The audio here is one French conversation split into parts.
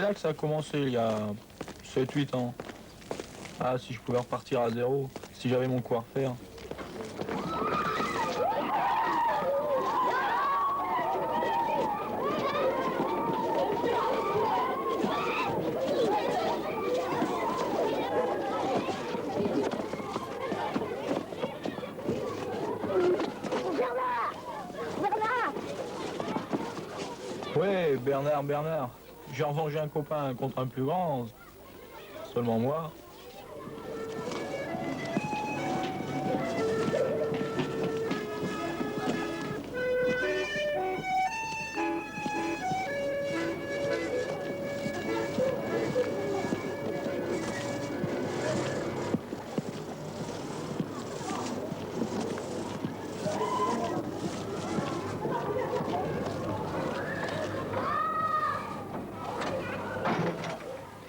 C'est là que ça a commencé, il y a 7-8 ans. Ah, si je pouvais repartir à zéro, si j'avais mon quoi refaire. Ouais, Bernard. J'ai revengé un copain contre un plus grand. Seulement moi.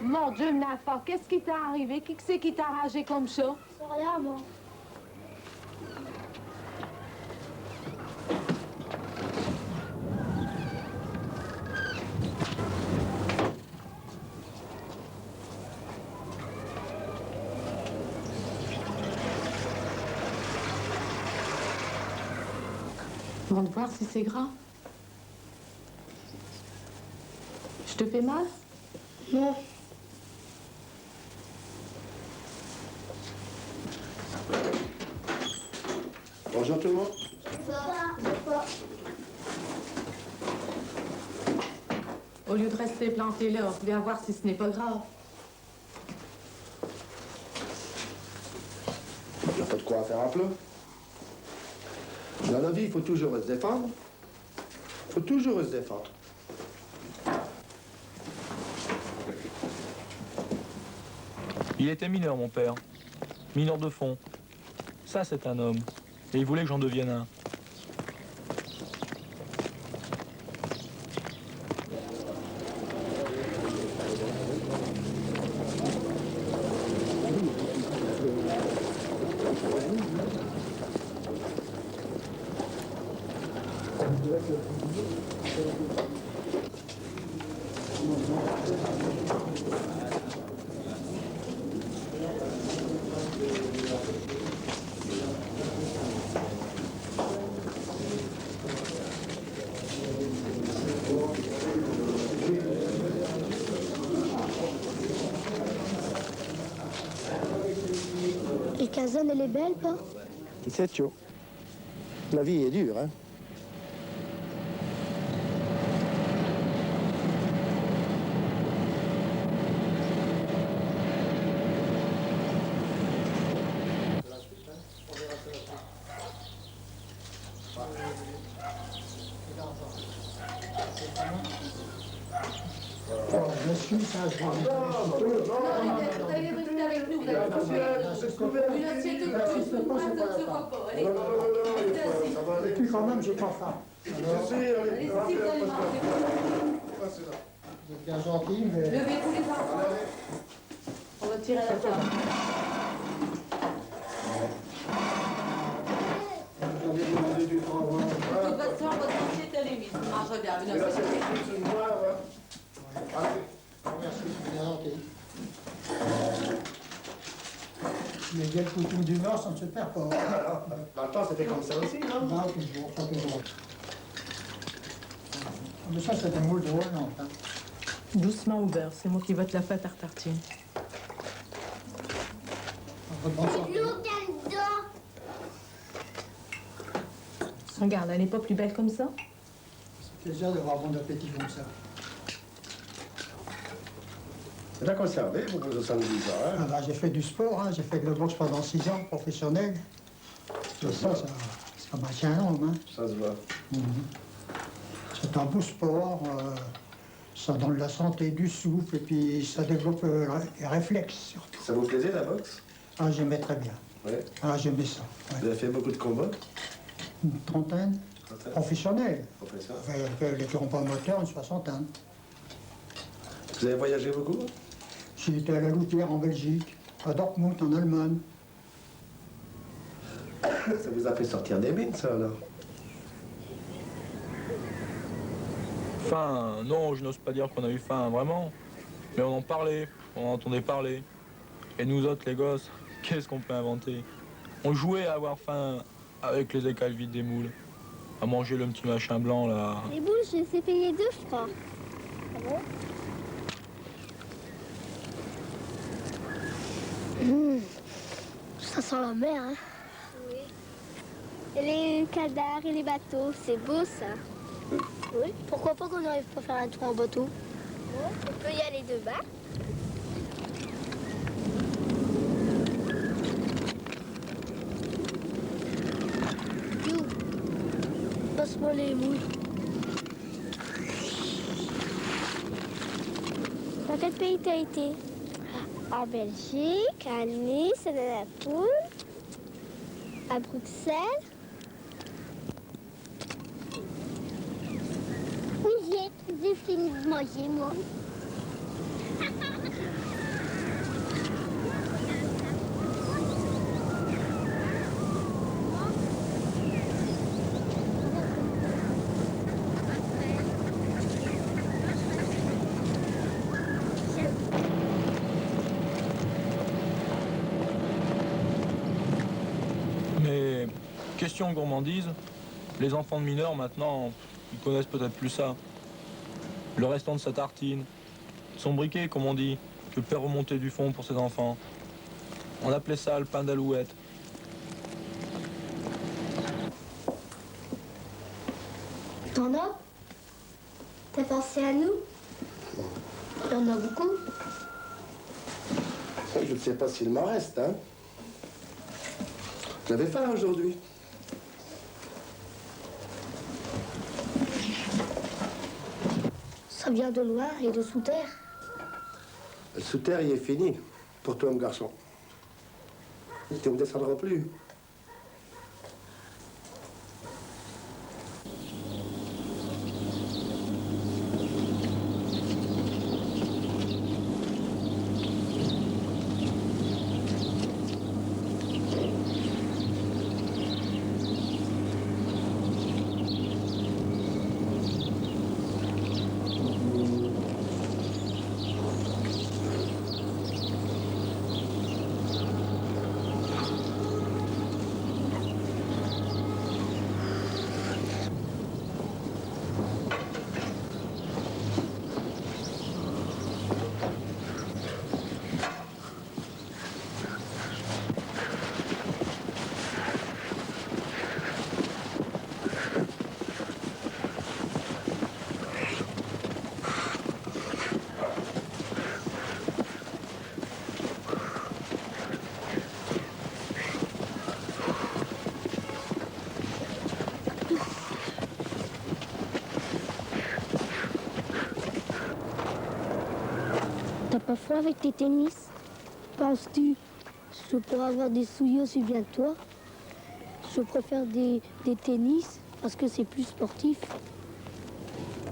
Mon Dieu, Nafa, qu'est-ce qui t'est arrivé? Qui c'est qui t'a ragé comme ça? C'est rien, moi. On va voir si c'est grave. Je te fais mal? Non. Bonjour tout le monde. Au lieu de rester planté là, viens voir si ce n'est pas grave. Il n'y a pas de quoi faire un plat. Dans la vie, il faut toujours se défendre. Il faut toujours se défendre. Il était mineur, mon père. Mineur de fond. Ça, c'est un homme. Et il voulait que j'en devienne un. Et Kazan, elle est belle, pas? C'est sûr. La vie est dure, hein. Je suis ça, je Vous allez rester avec nous, vous allez une assiette de plus, ça ne sera pas. Allez, Et puis quand même, j'ai pas faim. allez, si vous allez manger. Vous êtes bien gentil, mais... Levez-vous les enfants. On va tirer la table. J'avais demandé du travail. Toute votre soeur, votre assiette, elle est mise. Vous mangerez bien, une assiette. Merci, c'est bien gentil. Les vieilles coutumes du Nord, ça ne se perd pas. Dans le temps, c'était comme ça aussi, non? Non, toujours, pas toujours. Mais ça, c'est des moules de Hollande. Hein. Doucement au beurre, c'est moi qui vote la pâte à tartine. Regarde, elle n'est pas plus belle comme ça? C'est plaisir d'avoir bon appétit comme ça. C'est bien conservé, vous, pour 70 ans, hein? Ah bah, j'ai fait du sport, hein. J'ai fait de la boxe pendant 6 ans, professionnel. Et ça maintient l'homme. Hein. Ça se voit. C'est un beau sport, ça donne la santé, du souffle, et puis ça développe les réflexes surtout. Ça vous plaisait, la boxe? Ah, j'aimais très bien. Oui. Ah, j'aimais ça. Vous Ouais. avez fait beaucoup de combats? Une trentaine, professionnels. Professeur. Avec les combats moteurs, une soixantaine. Vous avez voyagé beaucoup? J'ai été à la Loutière en Belgique, à Dortmund en Allemagne. Ça vous a fait sortir des mines, ça, alors? Faim, non, je n'ose pas dire qu'on a eu faim, vraiment. Mais on en parlait, on en entendait parler. Et nous autres, les gosses, qu'est-ce qu'on peut inventer? On jouait à avoir faim avec les écales vides des moules. À manger le petit machin blanc, là. Les boules, je les ai payées 2 francs. Ah bon? Ça sent la mer, hein? Oui. Et les cadars et les bateaux, c'est beau, ça. Oui. Pourquoi pas qu'on n'arrive pas à faire un tour en bateau? Oui, on peut y aller demain. You, passe-moi les moules. Dans quel pays t'as été? En Belgique, à Nice, à Naples, à Bruxelles. Oui, j'ai fini de manger, moi. Mais, question gourmandise, les enfants de mineurs, maintenant, ils connaissent peut-être plus ça. Le restant de sa tartine, son briquet, comme on dit, que le père remontait du fond pour ses enfants. On appelait ça le pain d'alouette. T'en as? T'as pensé à nous? Il y en a beaucoup. Je ne sais pas s'il m'en reste, hein. J'avais faim aujourd'hui. Ça vient de loin et de sous terre. Le sous-terre, il est fini. Pour toi, mon garçon. Tu ne me descendras plus. T'as pas froid avec tes tennis? Penses-tu? Je pourrais avoir des souliers aussi bien que toi. Je préfère des tennis parce que c'est plus sportif.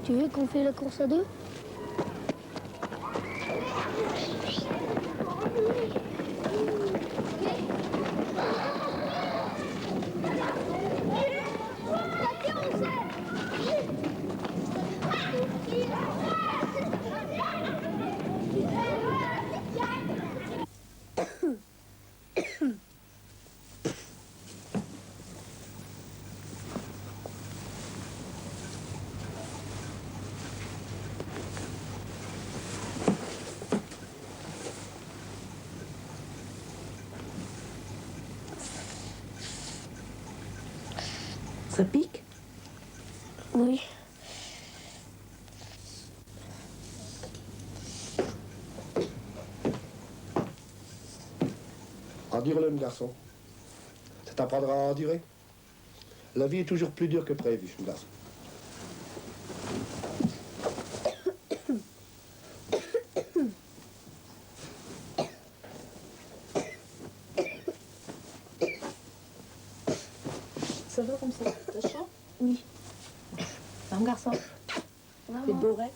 Tu veux qu'on fait la course à deux? Ça pique? Oui. Endure-le, mon garçon. Ça t'apprendra à endurer. La vie est toujours plus dure que prévu, mon garçon. Ça va comme ça? T'as chaud? Oui. Un garçon. T'es beau, ouais?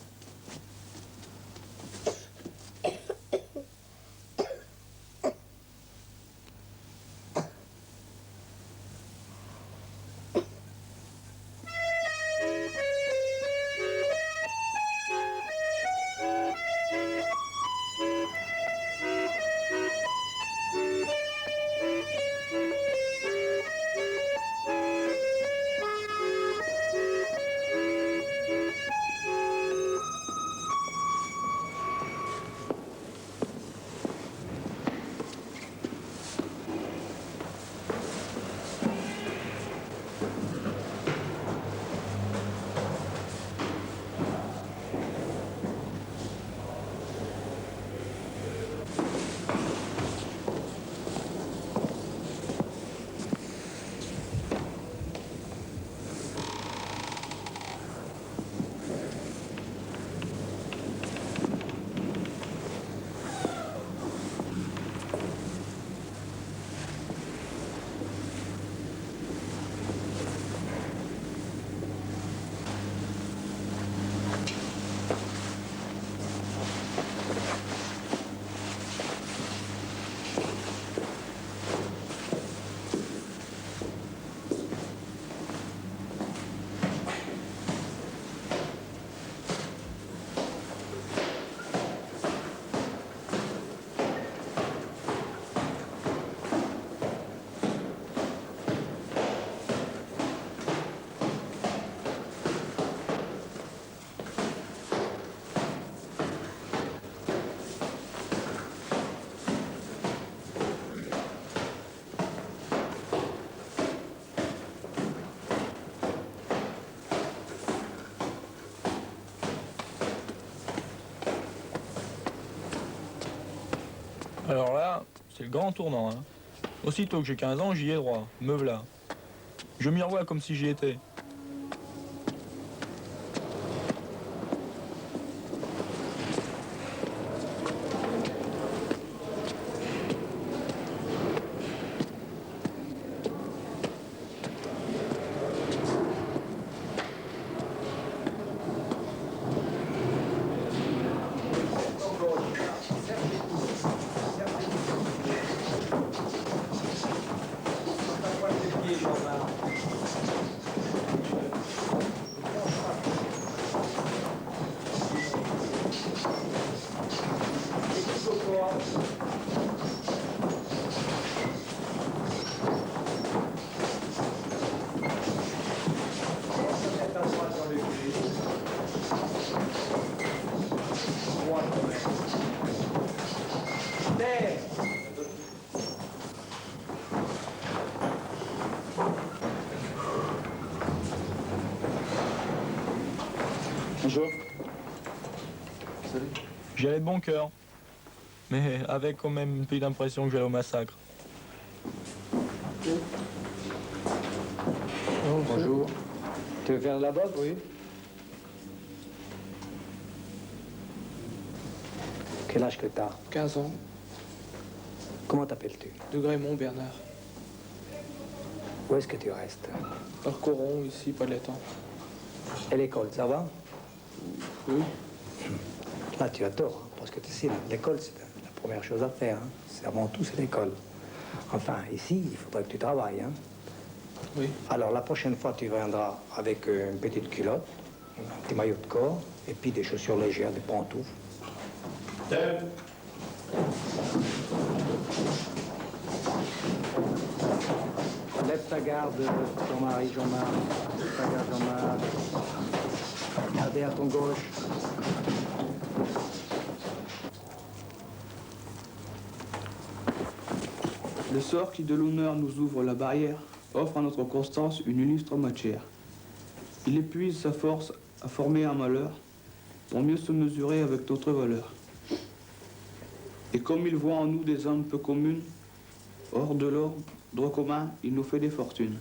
Alors là, c'est le grand tournant. Hein. Aussitôt que j'ai 15 ans, j'y ai droit. Me v'là. Je m'y revois comme si j'y étais. Bonjour. J'y allais de bon cœur. Mais avec quand même une petite impression que j'allais au massacre. Bonjour. Tu veux faire de la boxe? Oui. Quel âge que t'as? 15 ans, Comment t'appelles-tu? de Grémont, Bernard. Où est-ce que tu restes? Parcourons ici, pas de l'étang. Et l'école, ça va? Oui, Là, tu as tort, hein, parce que tu sais, l'école, c'est la première chose à faire. Hein. C'est avant tout, c'est l'école. Enfin, ici, il faudrait que tu travailles. Hein. oui. Alors, la prochaine fois, tu viendras avec une petite culotte, un petit maillot de corps, et puis des chaussures légères, des pantoufles. Lève ta garde, Jean-Marie, Jean-Marc. Lève ta garde, Jean-Marc. Regardez à ton gauche. Le sort qui de l'honneur nous ouvre la barrière offre à notre Constance une illustre matière. Il épuise sa force à former un malheur pour mieux se mesurer avec d'autres valeurs. Et comme il voit en nous des âmes peu communes, hors de l'ordre commun, il nous fait des fortunes.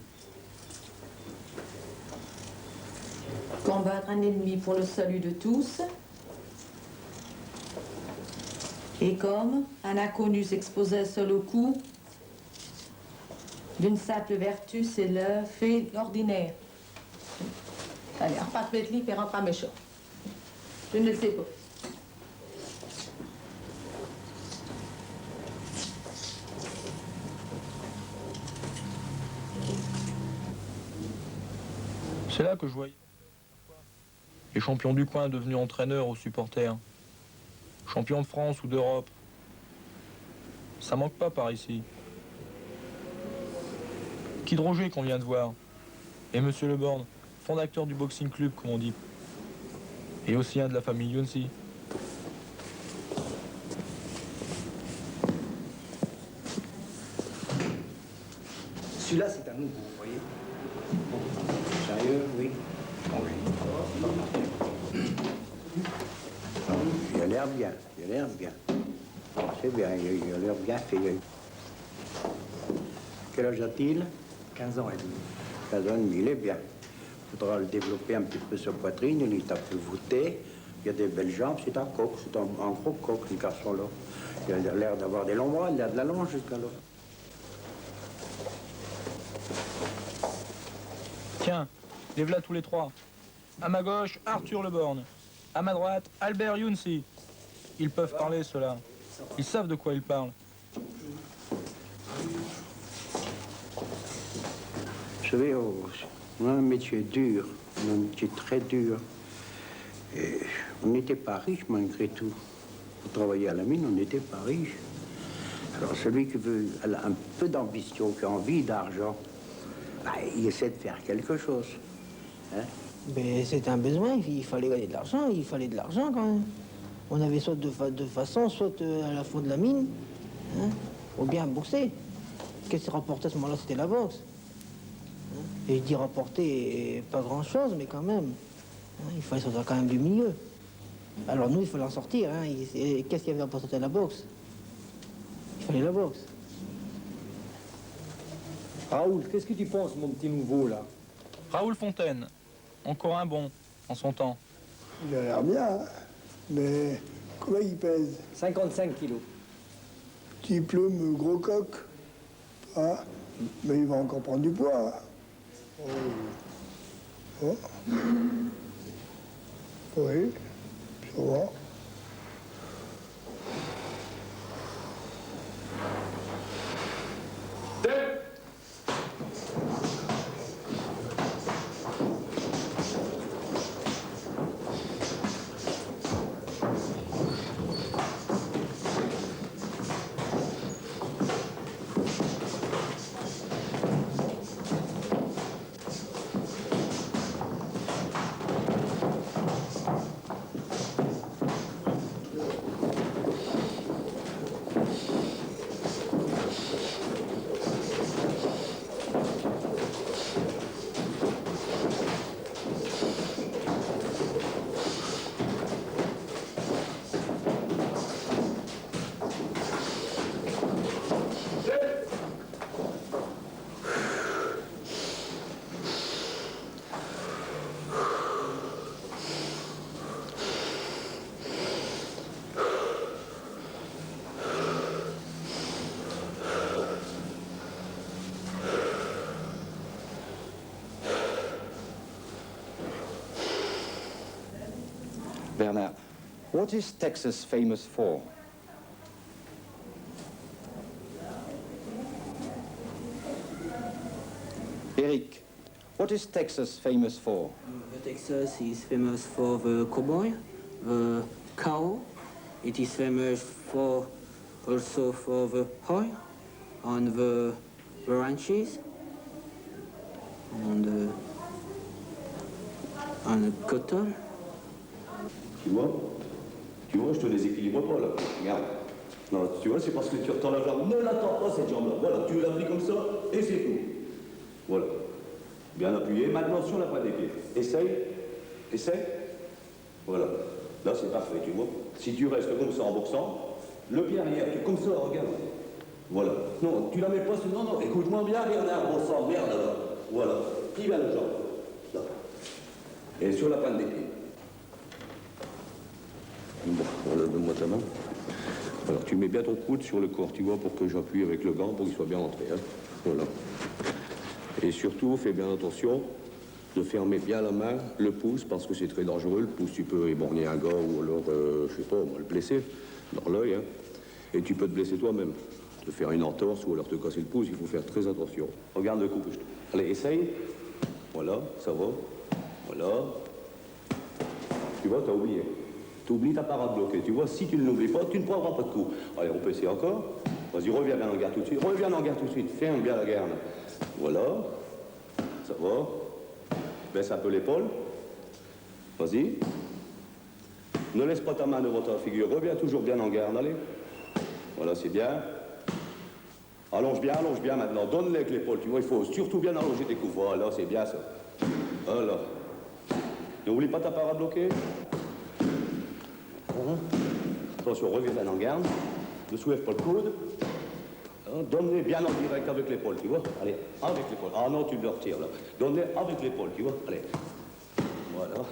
Combattre un ennemi pour le salut de tous. Et comme un inconnu s'exposait seul au coup, d'une simple vertu, c'est le fait ordinaire. Allez, repasse mettre livre et rentre à méchant. Je ne le sais pas. C'est là que je voyais les champions du coin devenus entraîneurs aux supporters. Champions de France ou d'Europe. Ça manque pas par ici. Kid Roger qu'on vient de voir. Et Monsieur Le Borne, fondateur du boxing club, comme on dit. Et aussi un de la famille Yunsi. Celui-là, c'est à nous, vous voyez. Sérieux, oui. Il a l'air bien, il a l'air bien. C'est bien, il a l'air bien fait. Quel âge a-t-il? 15 ans et demi. 15 ans et demi, il est bien. Il faudra le développer un petit peu sa poitrine, il est un peu voûté, il a des belles jambes, c'est un coq, c'est un gros coq, ce garçon-là. Il a l'air d'avoir des longs bras, il a de la longe jusqu'à là. Tiens, les voilà tous les trois. À ma gauche, Arthur Le Borne. À ma droite, Albert Yunsi. Ils peuvent parler, ceux-là. Ils savent de quoi ils parlent. Vous savez, on a un métier dur, on a un métier très dur. Et on n'était pas riche malgré tout. Pour travailler à la mine, on n'était pas riche. Alors celui qui veut a un peu d'ambition, qui a envie d'argent, bah, il essaie de faire quelque chose. Hein? Mais c'était un besoin, il fallait gagner de l'argent, il fallait de l'argent quand même. On avait soit de façon, soit à la fois de la mine, hein, ou bien boxer. Qu'est-ce qui rapportait à ce moment-là? C'était la boxe. Hein. Et je dis rapporter pas grand-chose, mais quand même. Hein, il fallait sortir quand même du milieu. Alors nous, il fallait en sortir. Hein, qu'est-ce qu'il y avait à apporter à la boxe? fallait la boxe. Raoul, qu'est-ce que tu penses, mon petit nouveau, là? Raoul Fontaine, encore un bon, en son temps. Il a l'air bien, hein, mais combien il pèse? 55 kilos. Petit plume, gros coq, hein, mais il va encore prendre du poids. Hein. Oh. Oui, ça va. Bernard, what is Texas famous for? Eric, what is Texas famous for? Texas is famous for the cowboy, the cow. It is famous for also for the oil on the ranches and cotton. Tu vois, je te déséquilibre pas là. Regarde. Non, tu vois, c'est parce que tu retends la jambe. Ne l'attends pas cette jambe-là. Voilà, tu l'as pris comme ça et c'est tout. Voilà. Bien appuyé. Maintenant sur la pointe des pieds. Essaye. Essaye. Voilà. Là, c'est parfait, tu vois. Si tu restes comme ça en boxant, le pied arrière, tu comme ça, regarde. Voilà. Non, tu la mets pas sur... Non, non, écoute-moi bien, Bernard. Bon sang, merde là. Voilà. Plie bien la jambe. Là. Et sur la pointe des pieds. Bon, voilà, donne-moi ta main. Alors, tu mets bien ton coude sur le corps, tu vois, pour que j'appuie avec le gant, pour qu'il soit bien rentré. Hein. Voilà. Et surtout, fais bien attention de fermer bien la main, le pouce, parce que c'est très dangereux. Le pouce, tu peux éborgner un gars ou alors, je sais pas, le blesser dans l'œil. Hein. Et tu peux te blesser toi-même. Te faire une entorse ou alors te casser le pouce, il faut faire très attention. Regarde le coup que je te... Allez, essaye. Voilà, ça va. Voilà. Tu vois, t'as oublié. Tu oublies ta parade bloquée. Tu vois, si tu ne l'oublies pas, tu ne prendras pas de coup. Allez, on peut essayer encore. Vas-y, reviens bien en garde tout de suite. Reviens en garde tout de suite. Ferme bien la garde. Voilà. Ça va. Baisse un peu l'épaule. Vas-y. Ne laisse pas ta main devant ta figure. Reviens toujours bien en garde. Allez. Voilà, c'est bien. Allonge bien maintenant. Donne-le avec l'épaule. Tu vois, il faut surtout bien allonger tes coups. Voilà, c'est bien ça. Voilà. N'oublie pas ta parade bloquée. Attention, reviens en garde. Ne soulève pas le coude. Donne-les bien en direct avec l'épaule, tu vois. Allez, avec l'épaule. Ah non, tu le retires là. Donne-les avec l'épaule, tu vois. Allez. Voilà.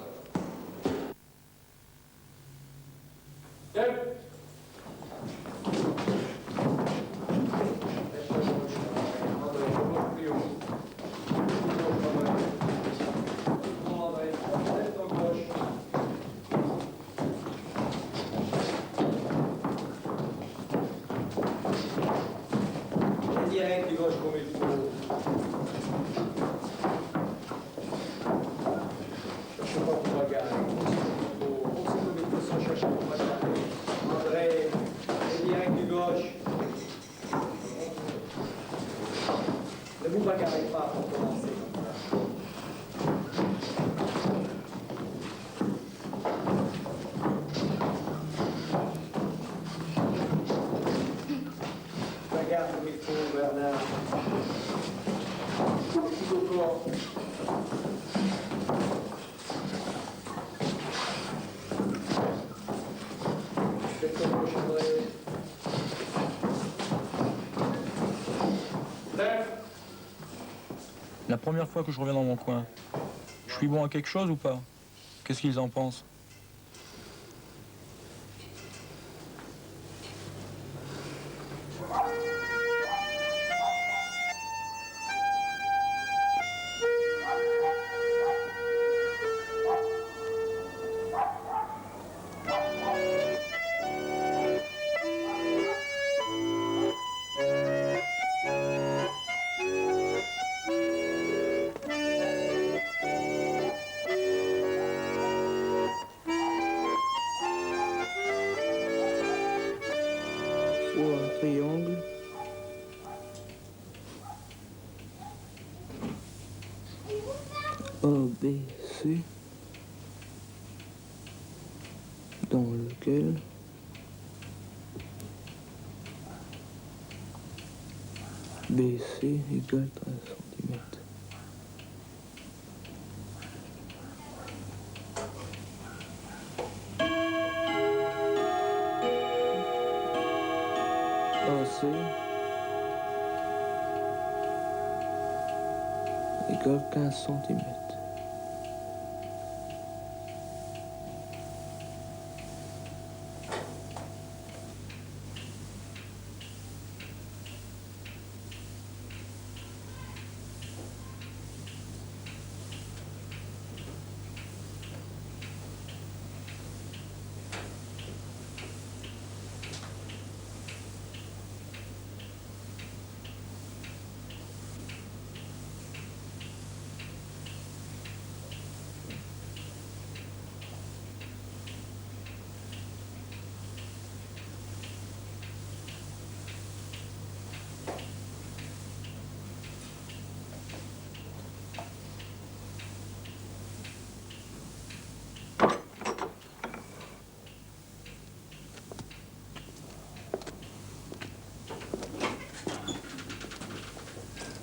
Direct, gauche comme il faut. Cherche pas pour bagarrer. Aussi comme il faut sans chercher pour bagarrer. André, direct du gauche. Ne vous bagarrez pas pour commencer comme ça. Regarde comme il faut, Bernard. Tout au corps. Fais ton gauche, André. La première fois que je reviens dans mon coin, je suis bon à quelque chose ou pas? Qu'est-ce qu'ils en pensent? Soit un triangle. A, B, C. Dans lequel BC égale 13 cm. AC égale 15 cm.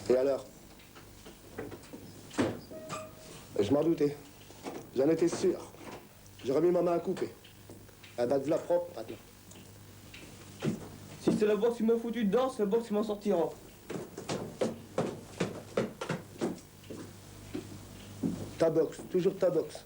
Et alors? Je m'en doutais. J'en étais sûr. J'aurais mis ma main à couper. Un bat de la propre, maintenant. Si c'est la boxe qui m'a foutu dedans, c'est la boxe qui m'en sortira. Ta boxe, toujours ta boxe.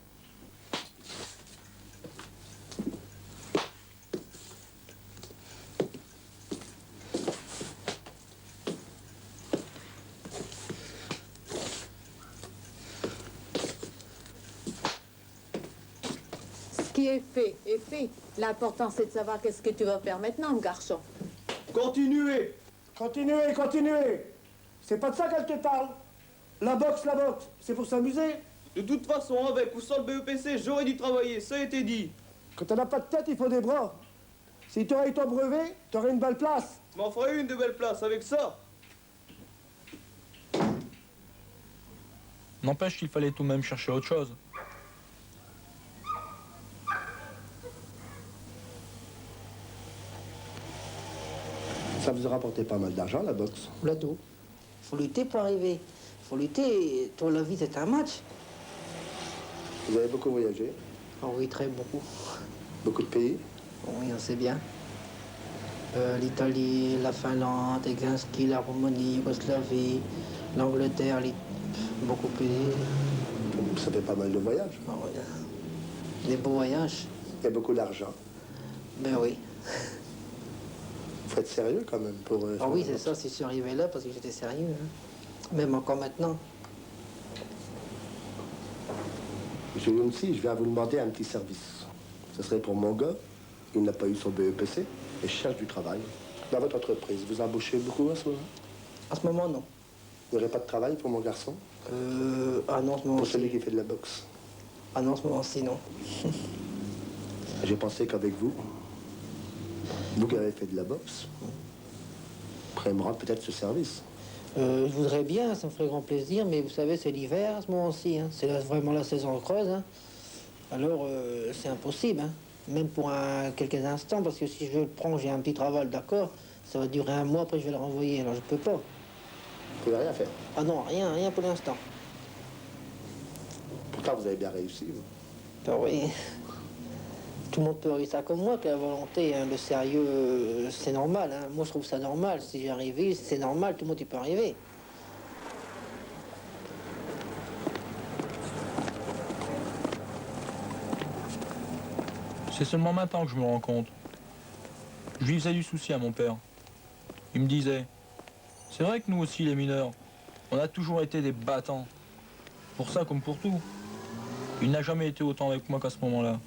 Ce qui est fait est fait. L'important, c'est de savoir qu'est-ce que tu vas faire maintenant, garçon. Continuez! Continuez, continuez. C'est pas de ça qu'elle te parle. La boxe, c'est pour s'amuser. De toute façon, avec ou sans le BEPC, j'aurais dû travailler, ça a été dit. Quand on n'a pas de tête, il faut des bras. Si tu aurais eu ton brevet, tu aurais une belle place. Je m'en ferais une de belle place avec ça. N'empêche qu'il fallait tout de même chercher autre chose. Ça vous a rapporté pas mal d'argent, la boxe. Plateau. Faut lutter pour arriver. Faut lutter. Toi, la vie, c'est un match. Vous avez beaucoup voyagé. Ah oui, très beaucoup. Beaucoup de pays. Oui, on sait bien. L'Italie, la Finlande, Helsinki, la Roumanie, Yougoslavie, l'Angleterre, beaucoup plus. Ça fait pas mal de voyages. Ah oui. Des beaux voyages. Il y a beaucoup d'argent. Ben oui. Faut être sérieux quand même pour... Ah oui, c'est ça, si je suis arrivé là parce que j'étais sérieux. Hein. Même encore maintenant. Monsieur Younsi, je viens vous demander un petit service. Ce serait pour mon gars. Il n'a pas eu son BEPC et cherche du travail. Dans votre entreprise, vous embauchez beaucoup à ce moment? À ce moment, non. Vous n'aurez pas de travail pour mon garçon? Ah non, en ce moment. Pour celui qui fait de la boxe? Ah non, en ce moment-ci, non. J'ai pensé qu'avec vous, vous qui avez fait de la boxe, pourrez me rendre peut-être ce service. Je voudrais bien, ça me ferait grand plaisir, mais vous savez, c'est l'hiver à ce moment-ci. Hein. C'est vraiment la saison creuse. Hein. Alors, c'est impossible, hein. Même pour quelques instants, parce que si je le prends, j'ai un petit travail, d'accord, ça va durer un mois, après je vais le renvoyer, alors je peux pas. Vous pouvez rien faire. Ah non, rien pour l'instant. Pourtant, vous avez bien réussi, vous. Ben oui. Tout le monde peut réussir ça comme moi, que la volonté, hein, le sérieux, c'est normal. Hein. Moi, je trouve ça normal. Si j'y arrive, c'est normal, tout le monde y peut arriver. C'est seulement maintenant que je me rends compte. Je lui faisais du souci à mon père. Il me disait, c'est vrai que nous aussi les mineurs, on a toujours été des battants. Pour ça comme pour tout. Il n'a jamais été autant avec moi qu'à ce moment-là.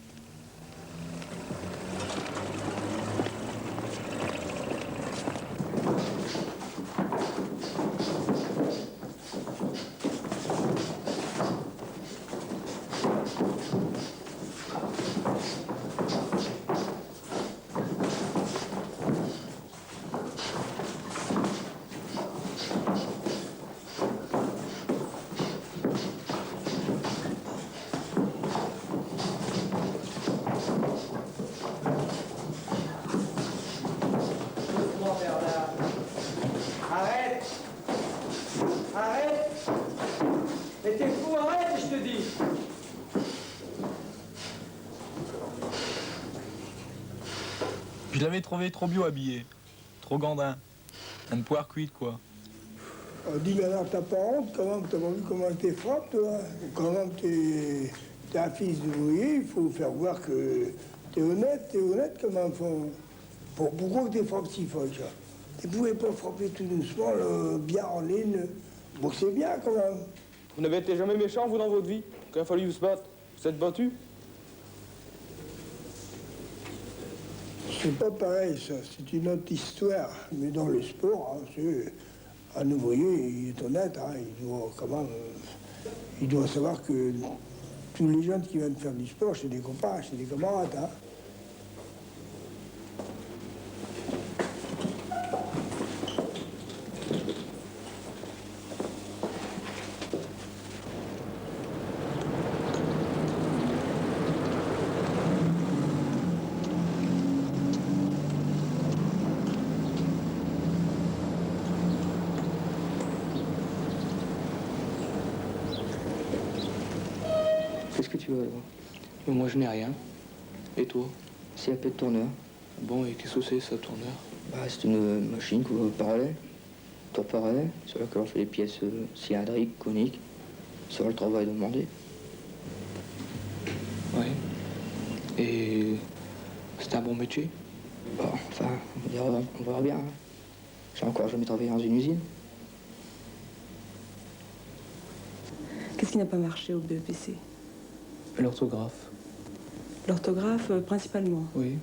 Arrête! Arrête! Mais t'es fou, arrête, je te dis! Je l'avais trouvé trop bio habillé, trop gandin. Un poire cuite, quoi. On dit, mais alors t'as pas honte, comment t'as pas vu comment t'es frappe, toi? Quand même t'es un fils d'ouvrier, il faut faire voir que t'es honnête quand même. Pourquoi t'es frappé si fort, ça? Tu pouvais pas frapper tout doucement, bien en ligne. Bon, c'est bien quand même. Vous n'avez été jamais méchant, vous, dans votre vie? Quand il a fallu vous se battre, vous êtes battu? C'est pas pareil, ça. C'est une autre histoire. Mais dans le sport, hein, un ouvrier, il est honnête. Hein, il doit quand même... il doit savoir que tous les jeunes qui viennent faire du sport, c'est des copains, c'est des camarades. Hein. Qu'est-ce que tu veux? Moi, je n'ai rien. Et toi? C'est un peu de tourneur. Bon, et qu'est-ce que c'est, ça, tourneur? Bah, c'est une machine parallèle, tour parallèle, sur laquelle on fait des pièces cylindriques, coniques, sur le travail demandé. Oui. Et c'est un bon métier? Bon, enfin, on verra bien. Hein. J'ai encore jamais travaillé dans une usine. Qu'est-ce qui n'a pas marché au BEPC? L'orthographe. L'orthographe, principalement. Oui.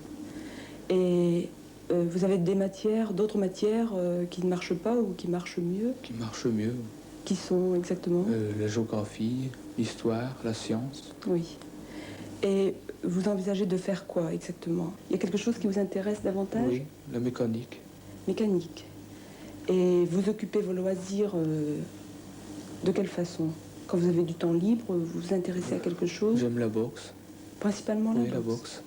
Et vous avez d'autres matières qui ne marchent pas ou qui marchent mieux? Qui marchent mieux. Qui sont exactement? La géographie, l'histoire, la science. Oui. Et vous envisagez de faire quoi exactement? Il y a quelque chose qui vous intéresse davantage? Oui, la mécanique. Mécanique. Et vous occupez vos loisirs de quelle façon? Quand vous avez du temps libre, vous vous intéressez à quelque chose? J'aime la boxe. Principalement la boxe? Oui, la boxe.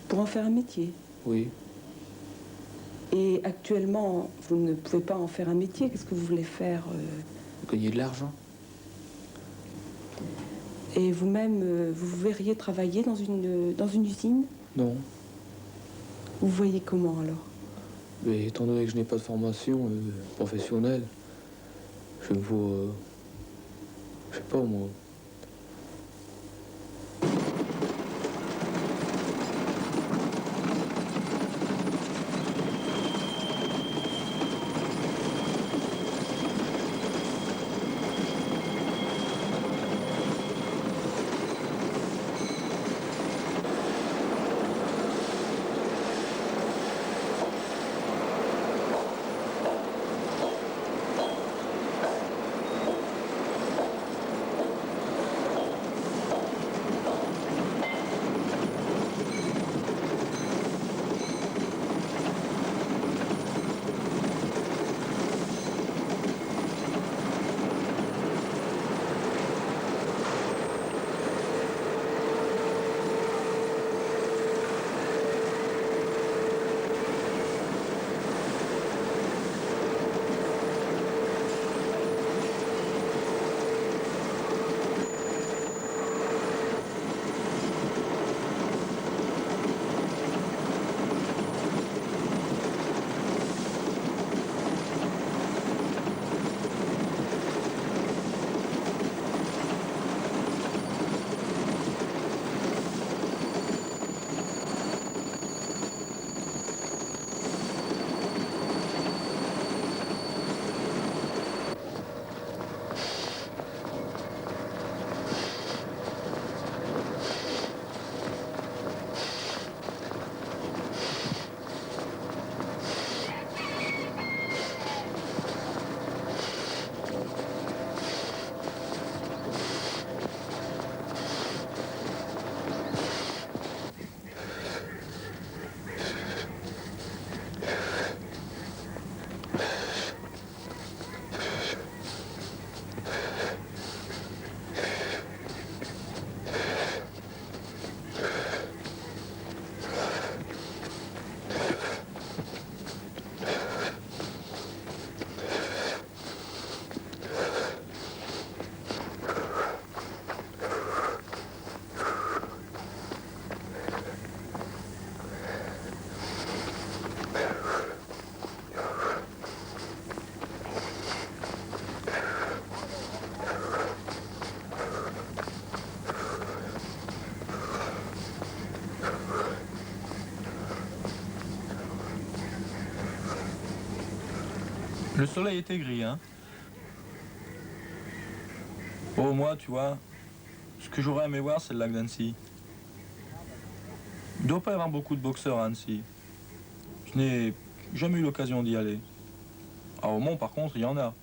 Pour en faire un métier? Oui. Et actuellement, vous ne pouvez pas en faire un métier. Qu'est-ce que vous voulez faire? Gagner de l'argent. Et vous-même, vous verriez travailler dans une usine? Non. Vous voyez comment alors? Mais étant donné que je n'ai pas de formation professionnelle, je me vois... je sais pas moi... Le soleil était gris, hein. Oh, moi, tu vois, ce que j'aurais aimé voir, c'est le lac d'Annecy. Il ne doit pas y avoir beaucoup de boxeurs à Annecy. Je n'ai jamais eu l'occasion d'y aller. À Aumont, par contre, il y en a.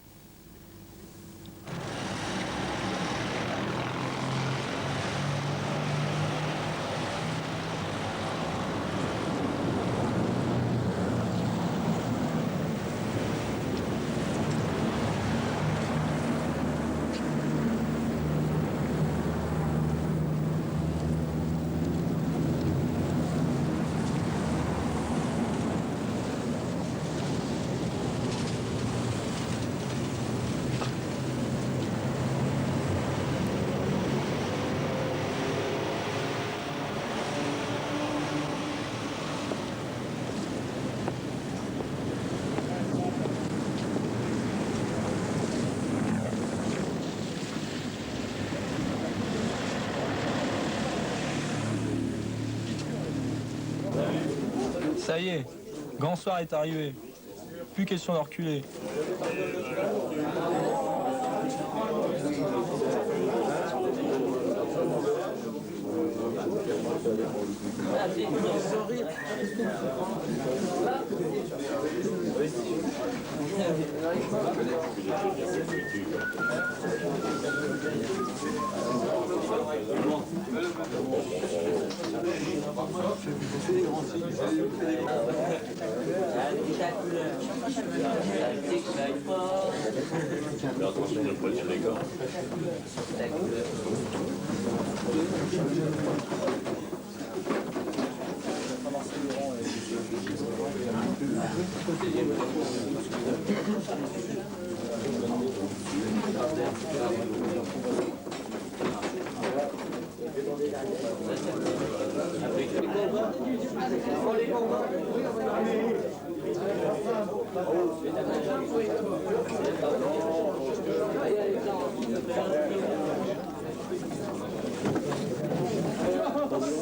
Ça y est, grand soir est arrivé. Plus question de reculer.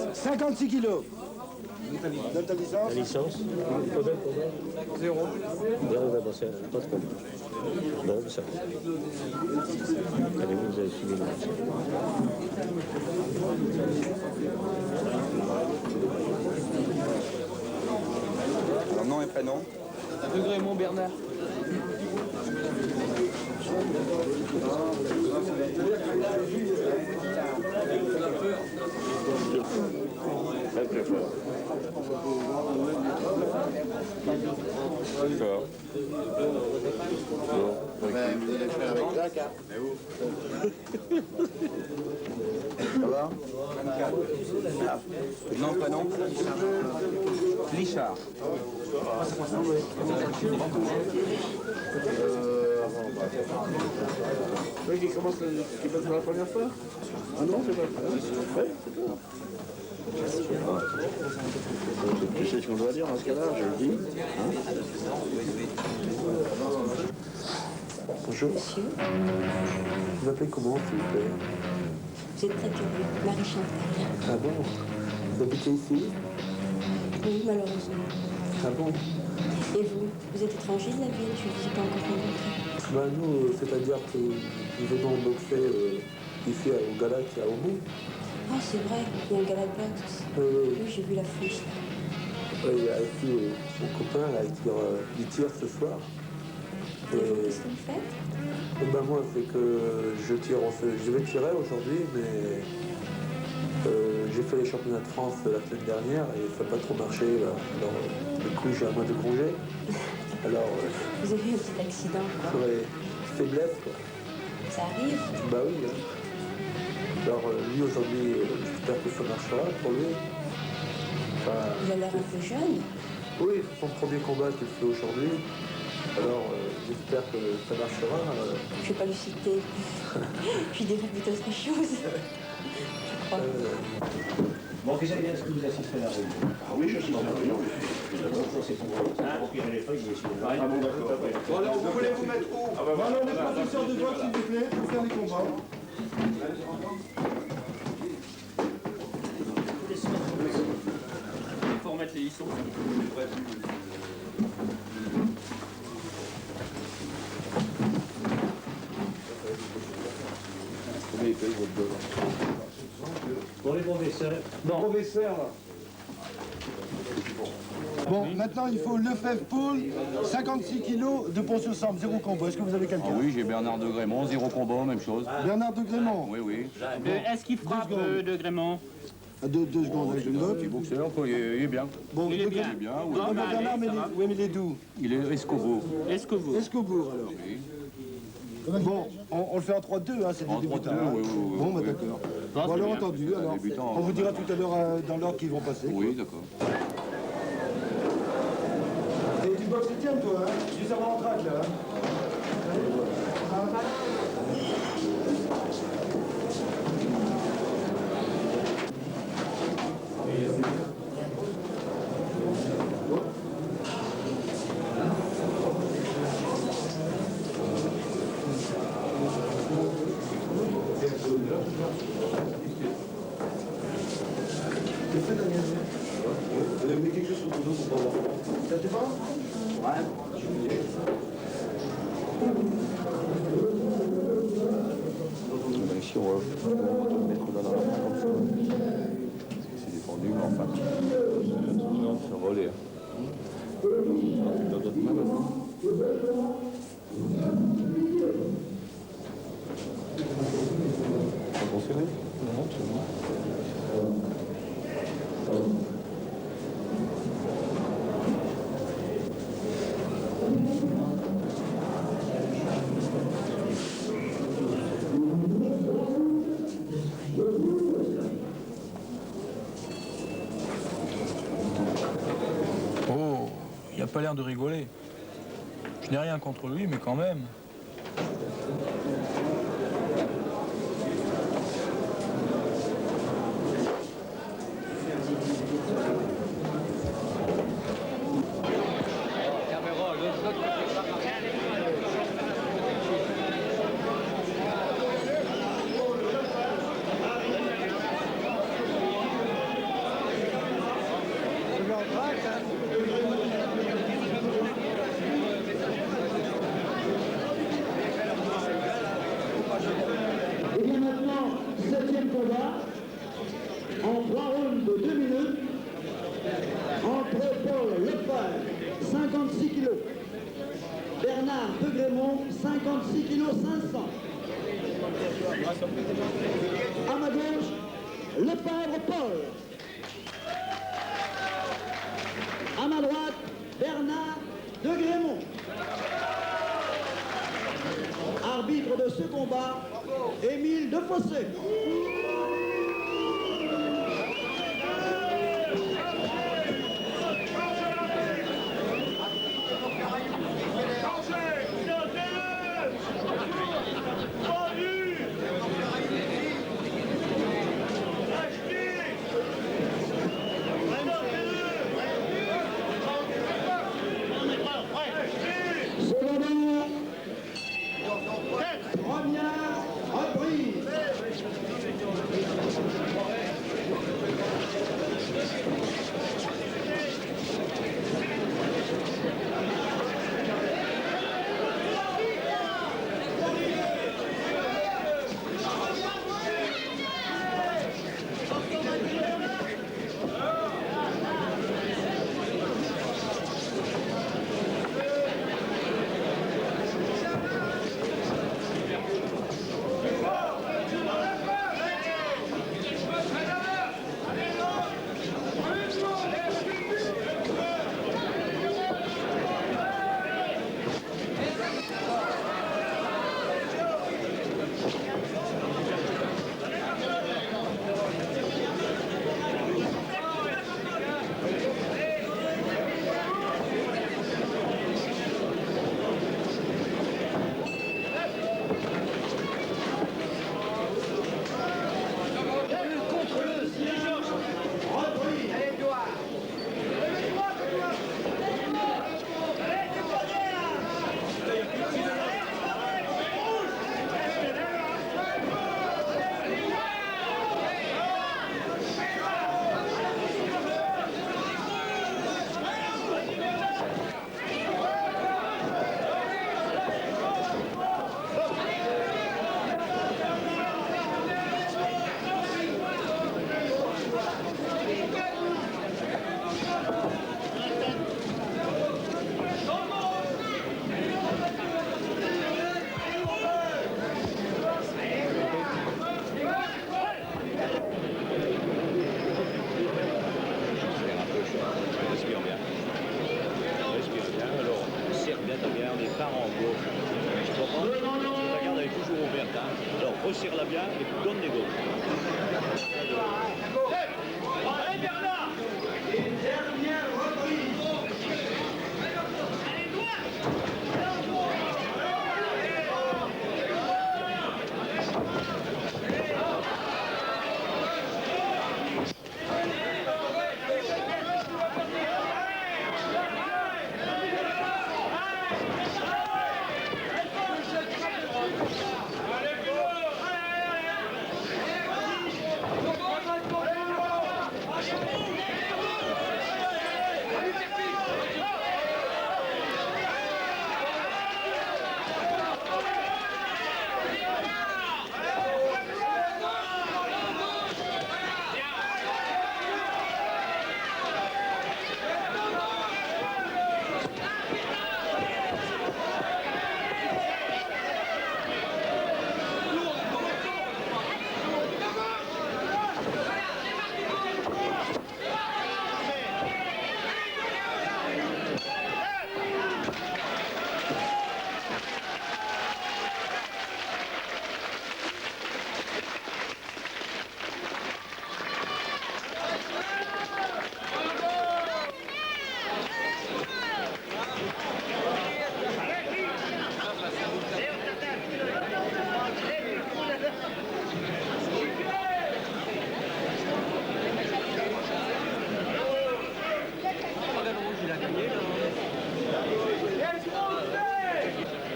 « 56 kilos. Donne ta licence. La licence. Zéro. Zéro, bah, c'est pas de problème. Bon, ça. Allez, vous avez suivi. Alors, nom et prénom. Rue Raymond Bernard. Très très fort. D'accord. Vous allez faire avec Jacques, hein? Mais où? Ça va? Nom, prénom. Lichard. Oui, qui commence qui passe pour la première fois? Ah non, c'est pas ouais, c'est tout. Tu sais ce qu'on doit dire dans ce cas-là, je le dis. Hein? Bonjour. Monsieur, Vous m'appelez comment, s'il vous plaît? vous êtes très curieux, Marie Chantal. Ah bon? Vous habitez ici? Oui, malheureusement. Ah bon? Et vous, vous êtes étranger de la ville, je ne vous ai pas encore rencontré. Bah nous, c'est-à-dire que nous venons boxer ici au gala qui est à Aumont. Ah, c'est vrai, il y a un gala de boxe. Oui, j'ai vu l'affiche. Il y a aussi mon copain là, il tire ce soir. Et vous, qu'est-ce que vous faites? Ben moi, c'est que je vais tirer aujourd'hui, mais j'ai fait les championnats de France la semaine dernière et ça n'a pas trop marché. Là. Alors, du coup, j'ai un mois de congé. Alors, vous avez eu un petit accident, quoi. Ouais, faiblesse, quoi. Ça arrive? Bah oui. Hein. Alors, lui, aujourd'hui, j'espère que ça marchera pour lui. Enfin, il a l'air un peu jeune. Oui, c'est son premier combat qu'il fait aujourd'hui. Alors, j'espère que ça marchera. Je ne vais pas lui citer. Je développe d'autres choses. Je crois. Bon, est-ce que vous assisterez à la réunion? Ah oui, je suis dans la réunion. C'est pour remplir les feuilles, mais si Ah bon, d'accord. Bon, alors, vous voulez vous mettre où? Ah bah, voilà, les professeurs de vote, s'il vous plaît, pour faire les combats. Il faut remettre les lissons. quel votre deux là? Pour les professeurs. Bon, professeur, là. Bon, maintenant il faut Lefebvre Paul, 56 kilos de Pont-sur-Sambre, 0 combat. Est-ce que vous avez quelqu'un? Oui, j'ai Bernard de Grémont, 0 combat, même chose. Bernard de Grémont? Oui, oui. Est-ce qu'il frappe de Grémont? Deux secondes, avec une note. Petit boxeur, quoi, il est bien. Bon, il est bien. Il est bien, Oui, oui. Bernard, mais il est d'où? Il est Escobourg. Escobourg, alors. Bon, on le fait en 3-2, hein, c'est des débutants. Oui. Bon, bah d'accord. Bon, alors entendu, alors. On vous dira tout à l'heure dans l'ordre qu'ils vont passer. Oui, d'accord. Et tu boxes Étienne, toi, hein? Juste avant l'entracte, là. Vous avez mis quelque chose sur ton dos pour pas voir. Ça te va? Ouais. Ici, on va te le mettre dans la main comme ça. C'est défendu, mais enfin, ça va aller. Dans d'autres mains maintenant. T'as conservé? Non, c'est bon. Oh, il a pas l'air de rigoler. Je n'ai rien contre lui, mais quand même. Et bien maintenant, 7e combat, en 3 rounds de 2 minutes, entre Paul Lefebvre, 56 kg, Bernard de Grémont, 56 kg 500. À ma gauche, Lefebvre Paul. À ma droite, Bernard de Grémont. Arbitre de ce combat, Émile Defossé. Première reprise. barre en gauche. Tu comprends? Ta garde elle est toujours ouverte. Hein. Alors resserre-la bien et puis donne des gauches. Allez Bernard! Et dernière reprise.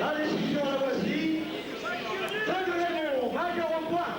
La décision la voici. Raymond, vainqueur en point.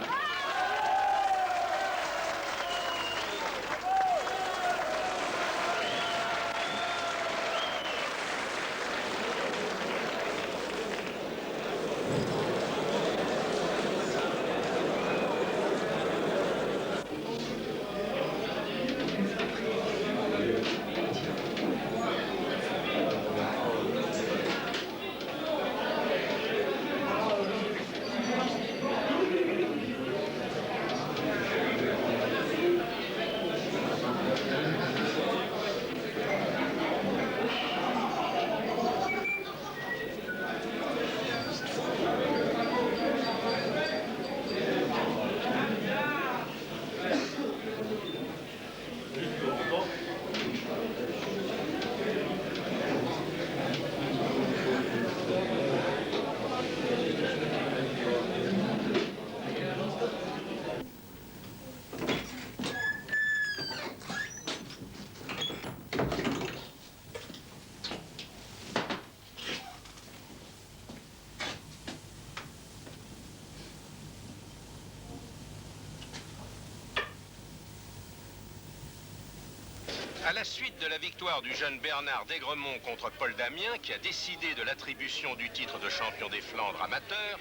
À la suite de la victoire du jeune Bernard d'Aigremont contre Paul Damien, qui a décidé de l'attribution du titre de champion des Flandres amateur,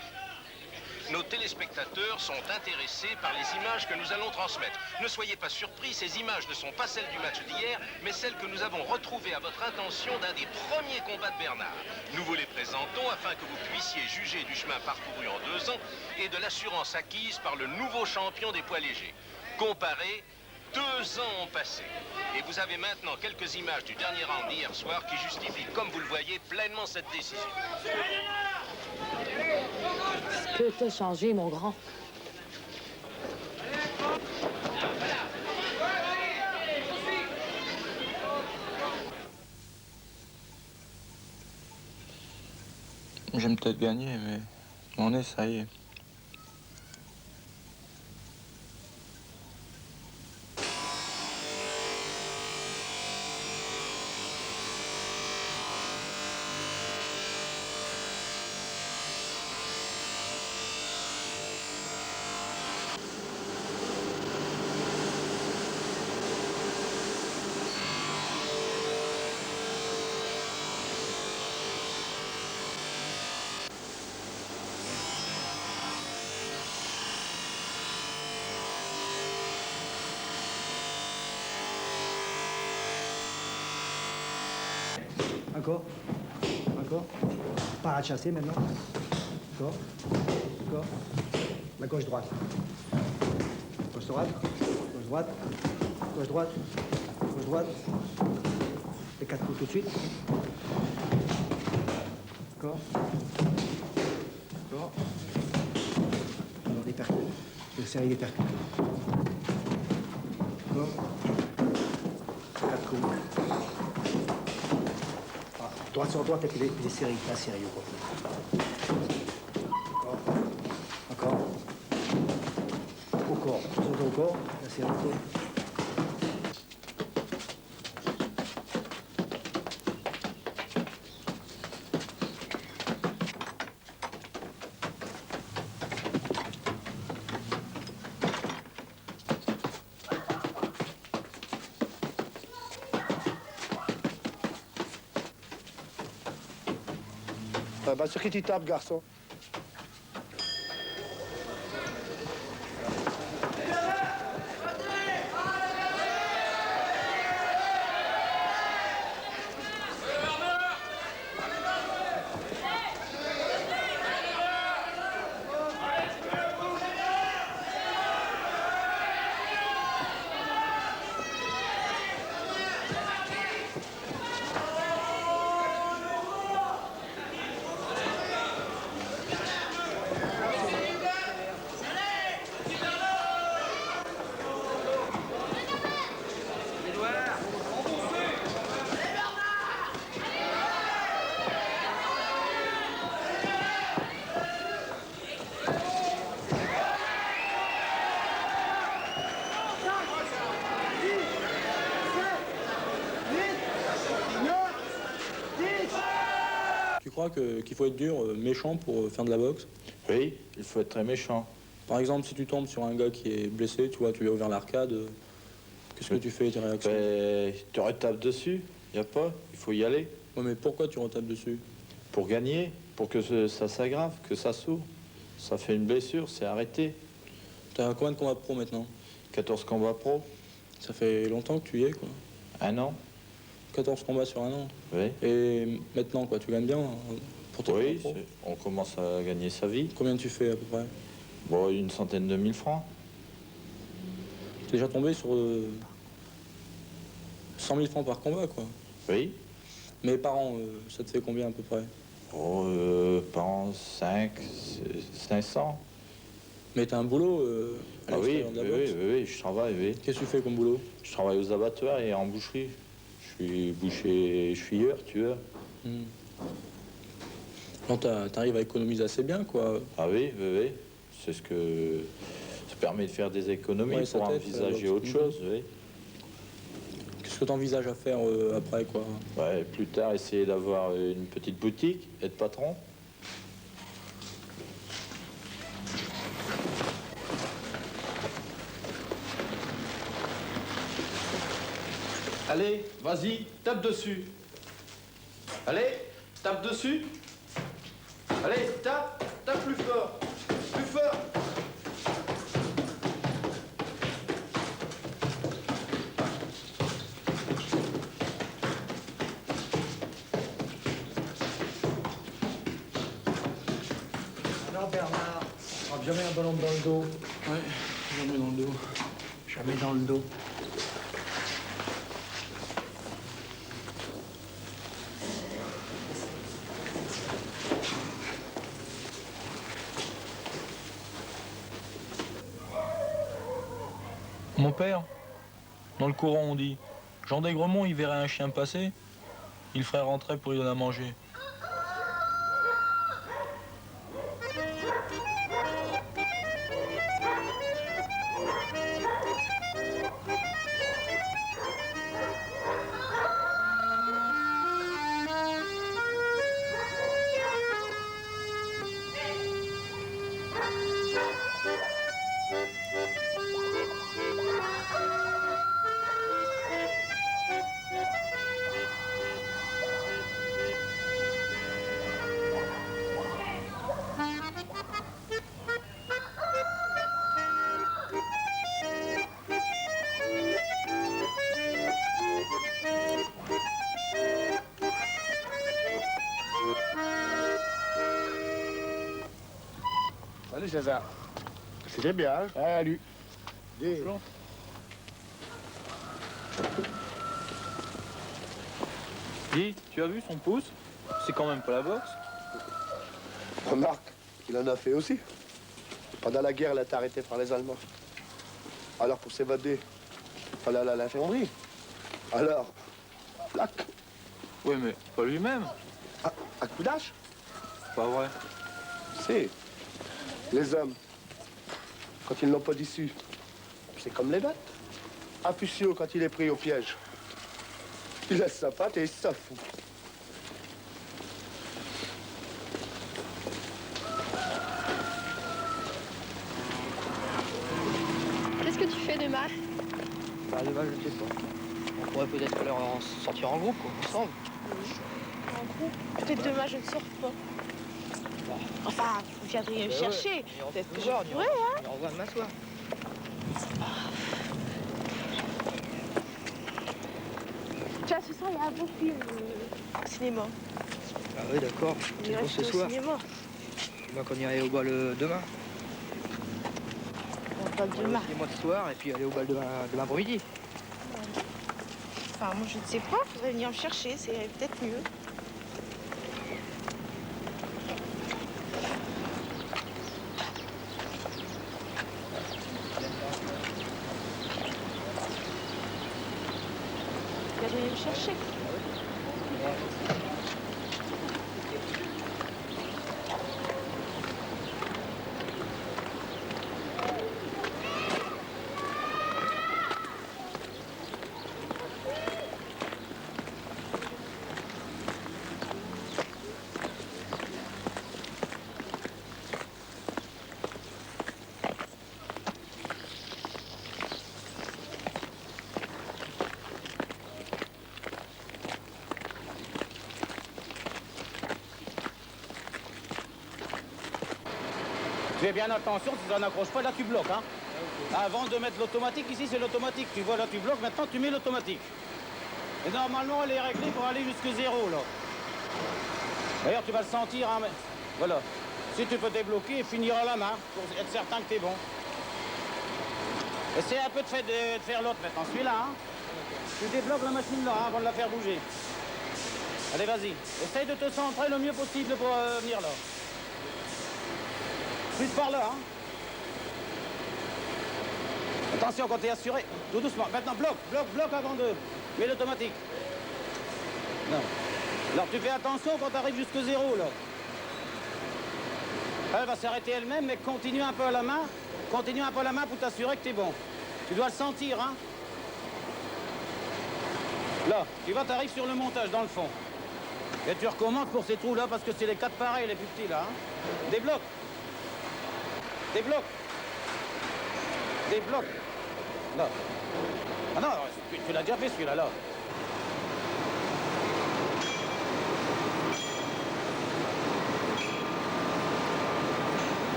nos téléspectateurs sont intéressés par les images que nous allons transmettre. Ne soyez pas surpris, ces images ne sont pas celles du match d'hier, mais celles que nous avons retrouvées à votre intention d'un des premiers combats de Bernard. Nous vous les présentons afin que vous puissiez juger du chemin parcouru en 2 ans et de l'assurance acquise par le nouveau champion des poids légers. Comparez, 2 ans ont passé. Et vous avez maintenant quelques images du dernier round d'hier soir qui justifient, comme vous le voyez, pleinement cette décision. Ce que t'as changé, mon grand. J'aime peut-être gagner, mais on est, ça y est. Encore. Encore. Pas à chasser maintenant. Encore. Encore. La gauche-droite. Gauche-droite. Gauche-droite. Gauche-droite. Gauche-droite. Les 4 coups tout de suite. D'accord. D'accord. Alors des percutes. Je serre des percutes. D'accord. 4 coups. Ah, droite sur droite avec les séries, pas sérieux quoi. D'accord. Encore. Au corps. Au corps, la série. Bah, sur qui tu tapes, garçon? Tu crois qu'il faut être dur, méchant pour faire de la boxe? Oui, il faut être très méchant. Par exemple, si tu tombes sur un gars qui est blessé, tu vois, tu vas ouvrir l'arcade, qu'est-ce que tu fais, tes réactions? Ben, tu retapes dessus, y a pas, il faut y aller. Ouais, mais pourquoi tu retapes dessus? Pour gagner, pour que ça s'aggrave, que ça s'ouvre. Ça fait une blessure, c'est arrêté. T'as combien de combats pro maintenant? 14 combats pro. Ça fait longtemps que tu y es, quoi. 1 an. 14 combats sur 1 an. Oui. Et maintenant, quoi, tu gagnes bien pour tes Oui, combats pro? on commence à gagner sa vie. Combien tu fais à peu près? Bon, 100 000 francs. T'es déjà tombé sur 100 000 francs par combat, quoi. Oui. Mais par an, ça te fait combien à peu près? Oh, par an, 500. Mais t'as un boulot à Ah oui, l'extérieur de la boxe? oui, je travaille, oui. Qu'est-ce que tu fais comme boulot? Je travaille aux abattoirs et en boucherie. Je suis boucher, tueur. Non, t'arrives à économiser assez bien, quoi. Ah oui. C'est ce que... Ça permet de faire des économies Ouais, ça pour t'aide, envisager ça, autre chose, oui. Qu'est-ce que t'envisages à faire après, quoi? Ouais, plus tard, essayer d'avoir une petite boutique, être patron. Allez, vas-y, tape dessus. Allez, tape dessus. Allez, tape plus fort. Plus fort. Alors Bernard, jamais un ballon dans le dos. Ouais, jamais dans le dos. Jamais dans le dos. Mon père, dans le courant on dit, Jean d'Aigremont, il verrait un chien passer, il le ferait rentrer pour lui donner à manger. Salut César. C'était bien. Salut. Bonjour. Dis, tu as vu son pouce? C'est quand même pas la boxe. Remarque, il en a fait aussi. Pendant la guerre, il a été arrêté par les Allemands. Alors, pour s'évader, il fallait aller à l'infirmerie. Alors, plac. Oui, mais pas lui-même. À coup d'âge. Pas vrai. Si. Les hommes, quand ils n'ont pas d'issue, c'est comme les bêtes. Un puceau, quand il est pris au piège, il laisse sa patte et il se fout. Qu'est-ce que tu fais demain? Bah, demain, je sais pas. On pourrait peut-être leur sortir en groupe, quoi, ensemble. En groupe? Peut-être demain, je ne sors pas. Enfin, vous viendriez me chercher. Peut-être que je pourrais, hein? On revoit demain soir. Tu vois, ce soir, il y a un beau film au cinéma. Ah oui, d'accord. On C'est irait pour ce au soir. cinéma. Moi, qu'on irait au bal demain. Au bal demain. Au cinéma ce soir, et puis aller au bal demain après-midi. Enfin, moi, je ne sais pas. Il faudrait venir me chercher. C'est peut-être mieux. Viendriez me chercher. Fais bien attention, si ça n'accroche pas, là tu bloques. Hein. Avant de mettre l'automatique, ici c'est l'automatique. Tu vois, là tu bloques, maintenant tu mets l'automatique. Et normalement, elle est réglée pour aller jusque 0, là. D'ailleurs, tu vas le sentir, hein, mais... Voilà. Si tu peux débloquer et finir à la main, pour être certain que t'es bon. Essaye un peu de faire l'autre maintenant, celui-là, hein. Tu débloques la machine là, hein, avant de la faire bouger. Allez, vas-y. Essaye de te centrer le mieux possible pour venir là. Plus par là, hein. Attention quand t'es assuré. Tout doucement. Maintenant, bloque avant de... Mets l'automatique. Non. Alors tu fais attention quand t'arrives jusque 0, là. Elle va s'arrêter elle-même, mais continue un peu à la main. Continue un peu à la main pour t'assurer que t'es bon. Tu dois le sentir, hein. Là, tu vois, t'arrives sur le montage, dans le fond. Et tu recommences pour ces trous-là, parce que c'est les 4 pareils, les plus petits, là, hein. Débloque. Débloque. Débloque. Là. Ah non, tu l'as déjà fait celui-là, là.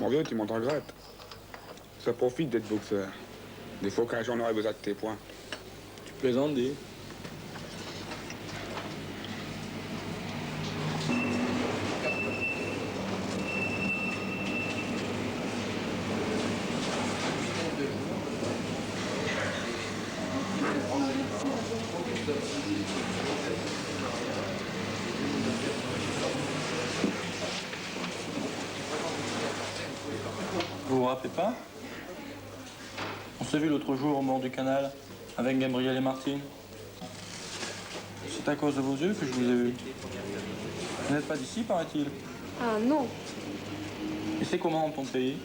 Mon vieux, tu m'en regrettes. Ça profite d'être boxeur. Des fois qu'un jour on aurait besoin de tes points. Tu plaisantes, dis. Vous vous rappelez pas? On s'est vu l'autre jour au bord du canal, avec Gabriel et Martine. C'est à cause de vos yeux que je vous ai vu. Vous n'êtes pas d'ici, paraît-il? Ah non. Et c'est comment ton pays?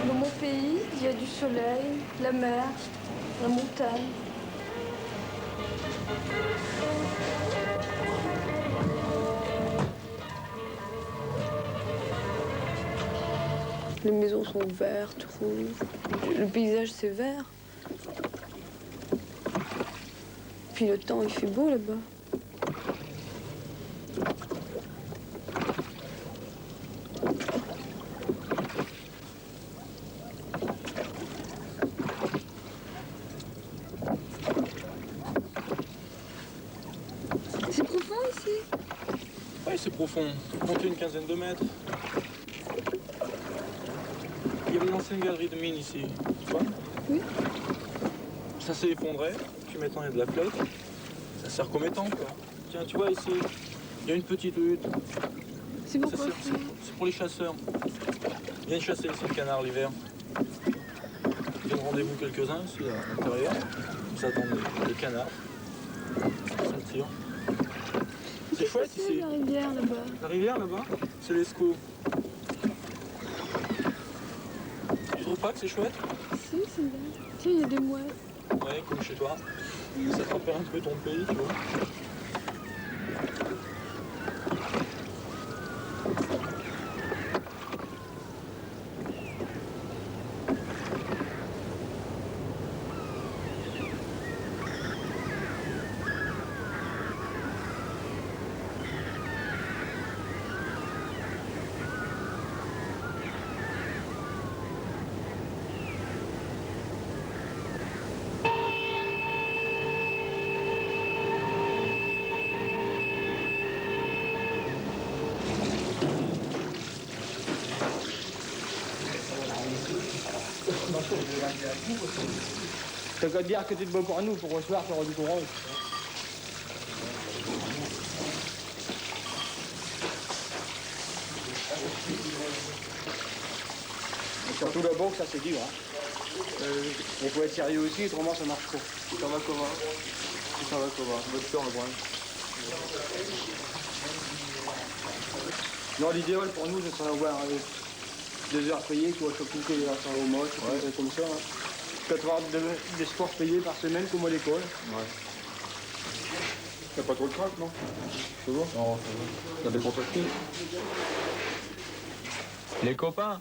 Dans mon pays, il y a du soleil, la mer, la montagne. Les maisons sont vertes, rouges. Le paysage, c'est vert. Puis le temps, il fait beau là-bas. C'est profond ici? Oui, c'est profond. Monter une quinzaine de mètres. Il y avait une ancienne galerie de mines ici, tu vois? Oui. Ça s'est effondré, puis maintenant il y a de la flotte. Ça sert comme étang, quoi. Tiens, tu vois ici, il y a une petite hutte. C'est pourquoi? C'est pour les chasseurs. Ils viennent chasser ici le canard l'hiver. Ils donnent rendez-vous quelques-uns ici à l'intérieur. Ils attendent les canards. Ça tire. C'est chouette ici. La rivière là-bas. La rivière là-bas, c'est l'Escaut. Tu trouves pas que c'est chouette? Si, c'est bien. Tiens, il y a des mouettes. Ouais, comme chez toi. Ça te rappelle un peu ton pays, tu vois. T'as qu'à te dire que t'es de bon pour nous, pour recevoir, tu auras du courage. Et surtout la boxe, ça c'est dur. Hein. Il faut être sérieux aussi, autrement ça marche pas. Ça va comment? Ça va comment? Votre cœur, le problème. Non, l'idéal pour nous, ce serait d'avoir 2 heures payées, tu vois, chaque coup qu'il y a au mois, comme ça. Hein. Peut-être avoir des sports payés par semaine, comme à l'école. Ouais. T'as pas trop de craque, non? C'est bon? Non, t'as des contactés? Les copains,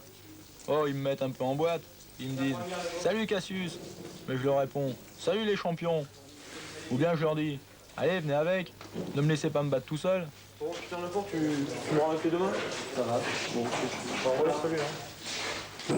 oh, ils me mettent un peu en boîte. Ils me disent « Salut Cassius !» Mais je leur réponds « Salut les champions !» Ou bien je leur dis « Allez, venez avec, ne me laissez pas me battre tout seul. » Bon, je ferme la porte, tu me rends avec les deux mains? Ça va. Bon, on va salut, hein.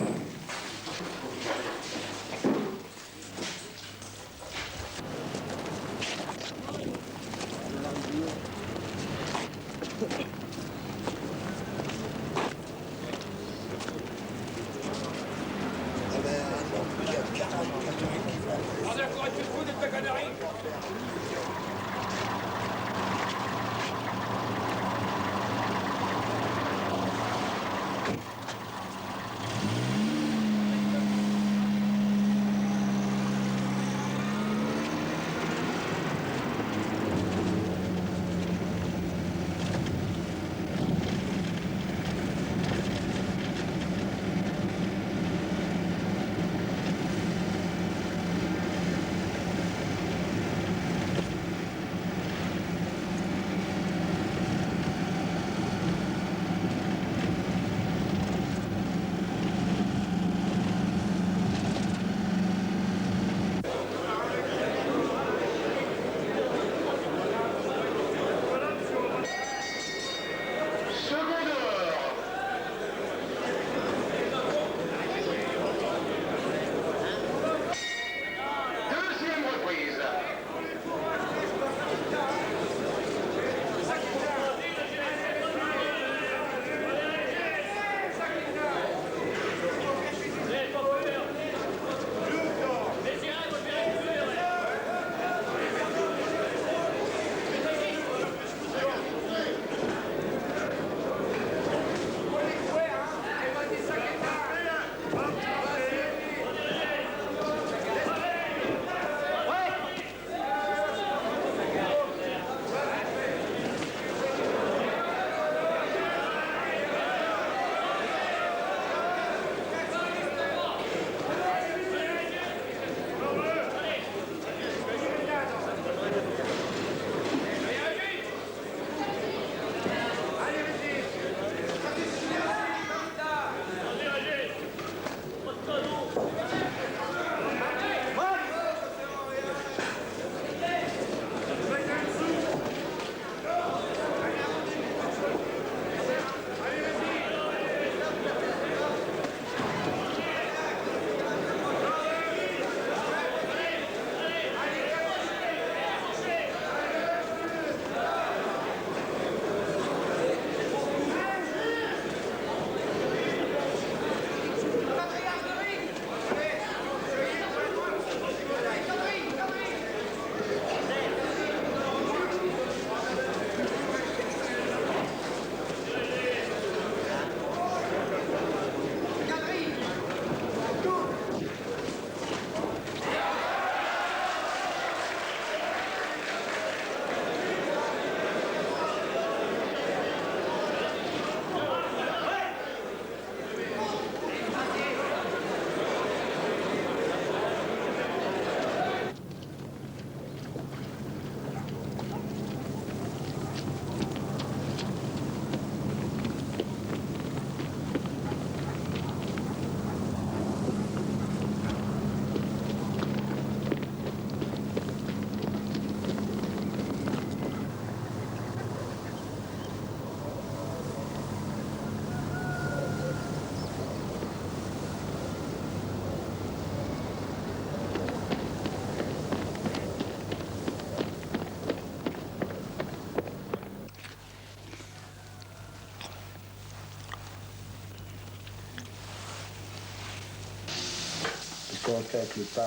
qu'on fait avec le pain,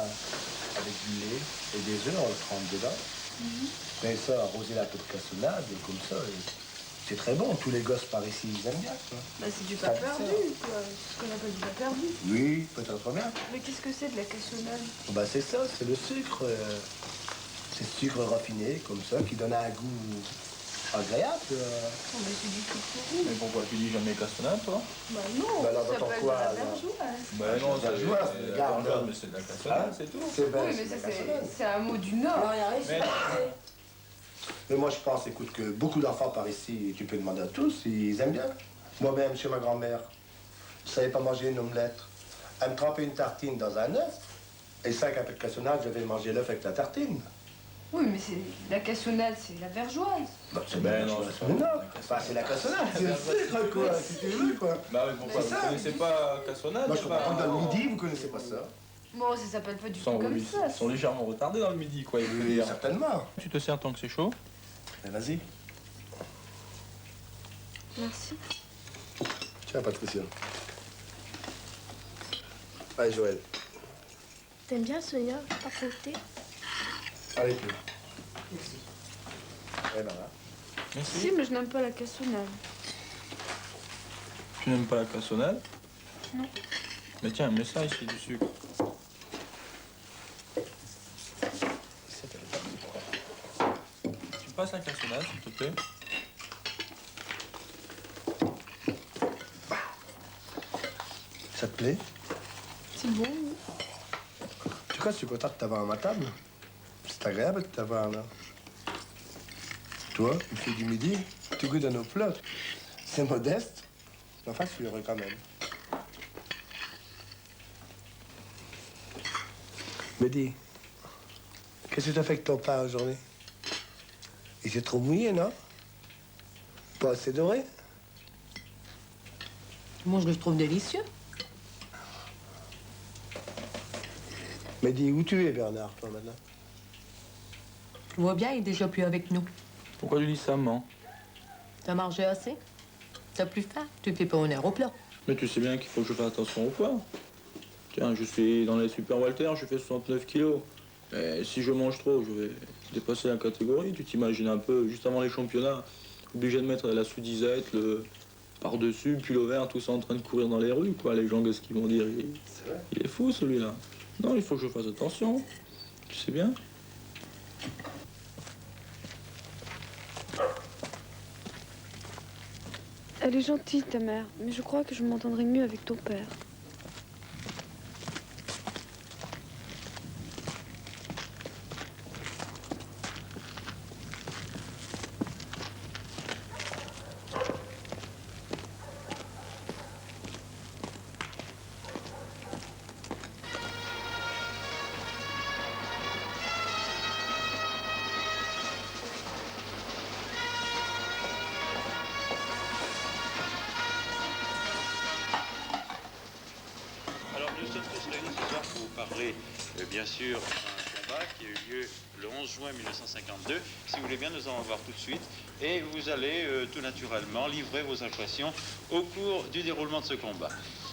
avec du lait et des œufs, on le trempe dedans. Mais ça, arroser la peau de cassonade, comme ça, c'est très bon. Tous les gosses par ici, ils aiment bien, quoi. Bah, c'est du pain Ça, perdu, ça. quoi. C'est ce qu'on appelle du pain perdu. Oui, peut-être bien. Mais qu'est-ce que c'est de la cassonade? Bah, c'est ça, c'est le sucre. C'est le sucre raffiné, comme ça, qui donne un goût agréable. Oh, mais c'est du tout pourri. Mais pourquoi tu dis jamais cassonade, toi? Bah non, Bah, alors, ça t'entends s'appelle quoi, de la alors vergeoise. Ben non, La joie, c'est regarde. mais c'est de la cassonade, c'est tout. C'est bien, Oui, mais c'est ça, la cassonade. c'est un mot du Nord. Mais moi, je pense, écoute, que beaucoup d'enfants par ici, tu peux demander à tous, ils aiment bien. Moi-même, chez ma grand-mère, je ne savais pas manger une omelette. Elle me trempait une tartine dans un œuf, et 5 un peu de cassonade, je vais manger l'œuf avec la tartine. Oui, mais c'est la cassonade, c'est la vergeoise. Bah, c'est Ben non, Enfin, c'est la cassonade, c'est le sucre, quoi, si tu veux, quoi. Bah oui, pourquoi? C'est Vous ça. connaissez pas cassonade? Moi, je comprends que dans le midi, vous connaissez pas ça. Bon, ça s'appelle pas du Ils tout comme ça. sont légèrement retardés dans le midi, quoi. Ils veulent Oui, dire. certainement. Tu te sers tant que c'est chaud? Mais vas-y. Merci. Tiens, Patricia. Allez, Joël. T'aimes bien Sonia? Pas côté? Allez, plus. Merci. Eh ben là. Merci. Si, mais je n'aime pas la cassonade. Tu n'aimes pas la cassonade? Non. Mais tiens, mets ça ici, du sucre. Tu passes la cassonade, s'il te plaît? Ça te plaît? C'est bon, oui. En tout cas, je suis content de t'avoir à ma table. C'est agréable de t'avoir là. Toi, une fille du midi, tu goûtes à nos plats. C'est modeste, mais enfin, je suis heureux quand même. Mehdi, qu'est-ce que tu as fait avec ton pain aujourd'hui? Il s'est trop mouillé, non? Pas assez doré? Moi, je le trouve délicieux. Mehdi, où tu es, Bernard, toi, maintenant? Tu vois bien, il est déjà plus avec nous. Pourquoi tu dis ça, maman? T'as mangé assez? T'as plus faim? Tu fais pas honneur au plat. Mais tu sais bien qu'il faut que je fasse attention au poids. Tiens, je suis dans les Super Walter, je fais 69 kilos. Et si je mange trop, je vais dépasser la catégorie. Tu t'imagines un peu, juste avant les championnats, obligé de mettre la sous-disette, le par-dessus, pull au vert, tout ça en train de courir dans les rues, quoi. Les gens, qu'est-ce qu'ils vont dire? Il est fou, celui-là. Non, il faut que je fasse attention. Tu sais bien. Elle est gentille, ta mère, mais je crois que je m'entendrai mieux avec ton père. Alors nous sommes tous réunis ce soir pour vous parler, bien sûr, d'un combat qui a eu lieu le 11 juin 1952. Si vous voulez bien, nous allons voir tout de suite. Et vous allez tout naturellement livrer vos impressions au cours du déroulement de ce combat.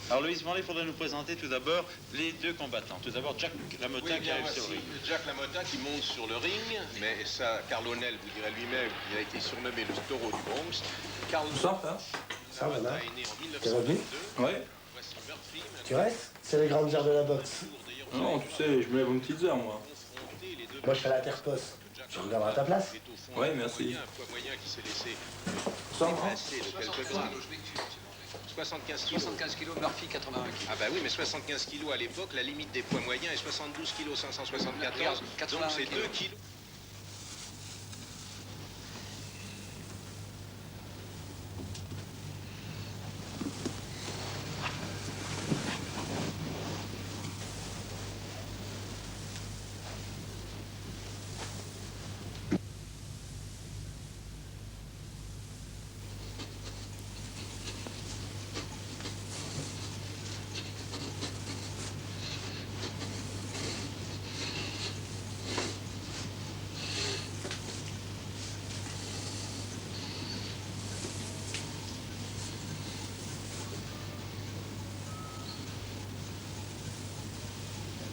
Alors Loïs Vanley, il faudrait nous présenter tout d'abord les deux combattants. Tout d'abord Jack Lamotin qui arrive sur le ring. Jack Lamotin qui monte sur le ring, mais ça, Carl O'Neill vous dirait lui-même, il a été surnommé le taureau du Bronx. Carl Lamotin est né en 1922. Ouais. Voici Murphy. Tu restes? C'est les grandes heures de la boxe. Non, tu sais, je me lève une petite heure, moi. Moi, je fais la terre poste. Tu regarderas à ta place. Ouais, merci. Un poids moyen qui s'est laissé 100 dépasser de quelques grammes. 75 kilos. 75 kilos, Murphy 81 kilos. Ah bah oui, mais 75 kilos à l'époque, la limite des poids moyens est 72 kilos 574. Donc c'est 2 kilos.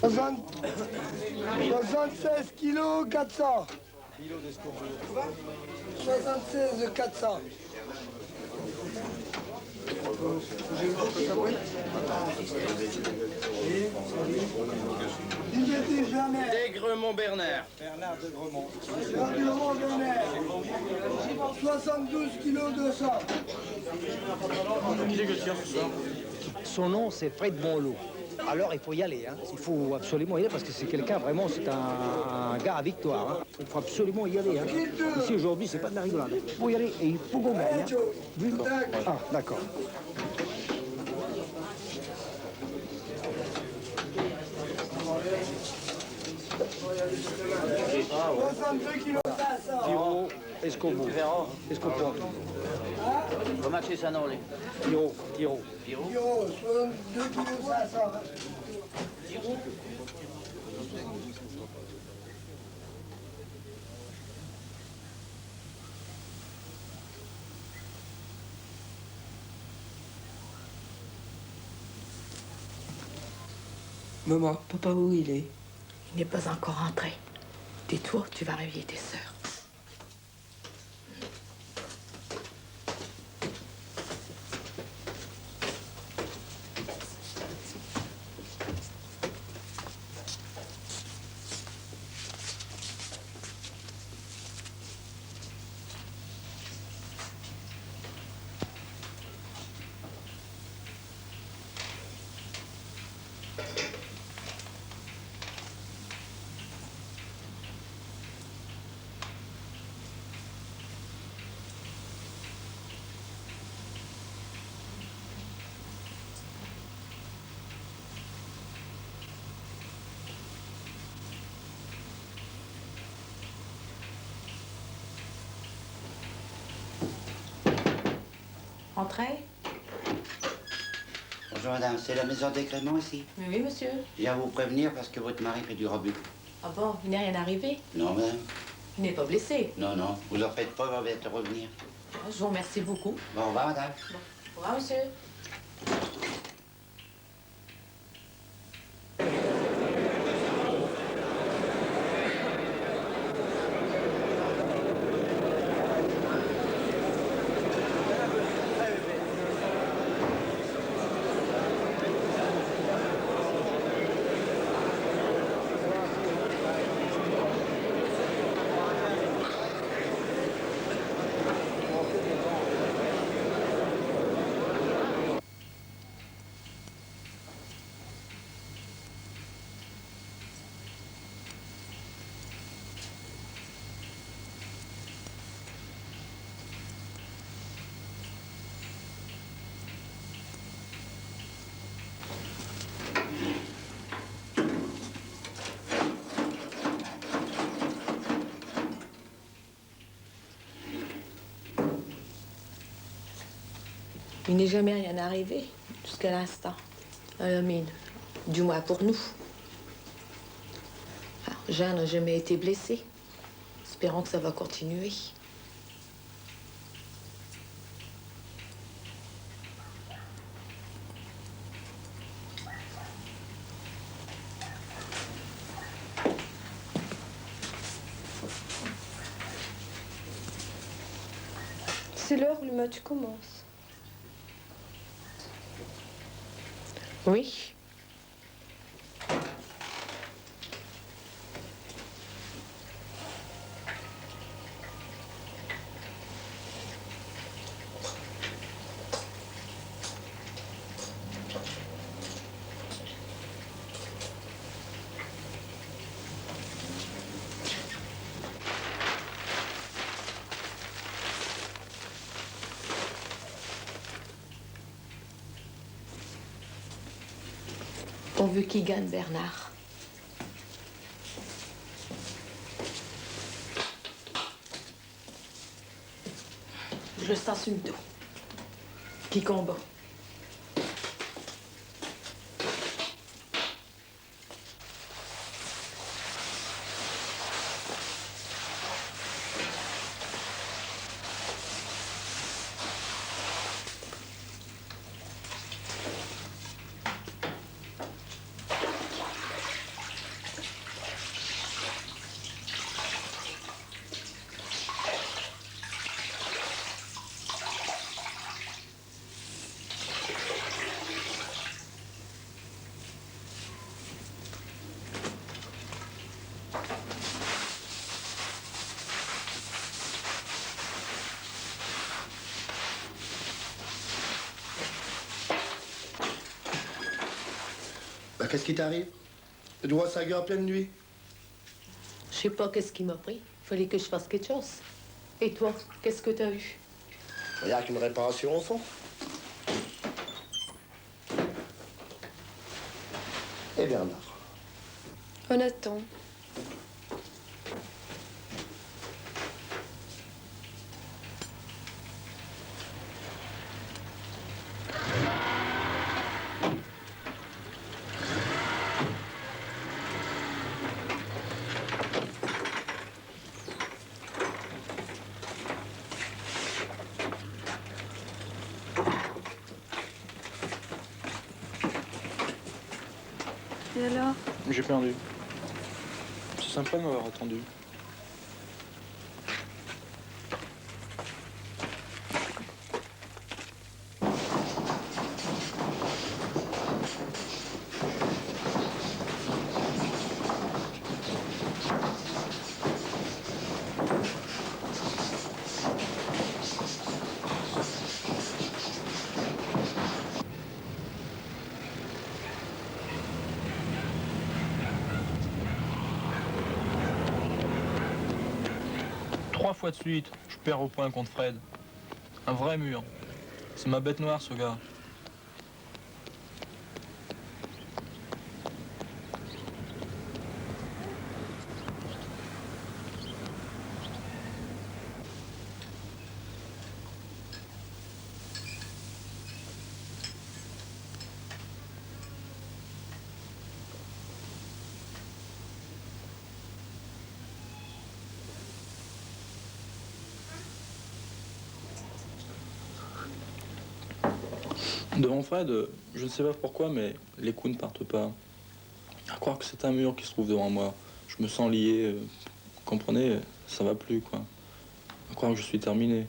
76 kilos 400. 76 400. D'Aigremont Bernard. Bernard Bernard. 72 kilos 200. Qui c'est que tire ce soir? Son nom, c'est Fred Bonlot. Alors, il faut y aller. Hein. Il faut absolument y aller parce que c'est quelqu'un, vraiment, c'est un gars à victoire. Hein. Il faut absolument y aller. Hein. Ici, aujourd'hui, c'est pas de la rigolade. Il faut y aller et il faut qu'on gagne. Hein. Ah, d'accord. Tiro, Escobo. Escobo. Comment c'est ça, non, les? Tiro. 62 kilos 500. Maman, papa, où il est? Il n'est pas encore rentré. Tais-toi, tu vas réveiller tes sœurs. Entrez. Bonjour madame, c'est la maison d'Aigremont ici? Oui, monsieur. Je viens vous prévenir parce que votre mari fait du rebut. Ah bon, il n'est rien arrivé? Non madame? Il n'est pas blessé? Non, non, vous en faites pas, il va bientôt revenir. Je vous remercie beaucoup. Bon, au revoir madame. Au revoir, monsieur. Il n'est jamais rien arrivé jusqu'à l'instant. Mais du moins pour nous. Alors, Jeanne n'a jamais été blessée. Espérons que ça va continuer. C'est l'heure où le match commence. Oui. Pourvu qu'il gagne, Bernard. Je le sens sur le dos. Qui combat. qu'est-ce qui t'arrive? Tu dois sa gueule en pleine nuit. Je sais pas qu'est-ce qui m'a pris. Il fallait que je fasse quelque chose. Et toi, qu'est-ce que t'as eu? Il n'y a qu'une réparation au fond. Et Bernard? On attend. Et alors? J'ai perdu. C'est sympa de m'avoir attendu. Trois fois de suite, je perds au point contre Fred. Un vrai mur. C'est ma bête noire, ce gars. Devant Fred, je ne sais pas pourquoi, mais les coups ne partent pas. À croire que c'est un mur qui se trouve devant moi. Je me sens lié, vous comprenez, ça va plus, quoi. À croire que je suis terminé.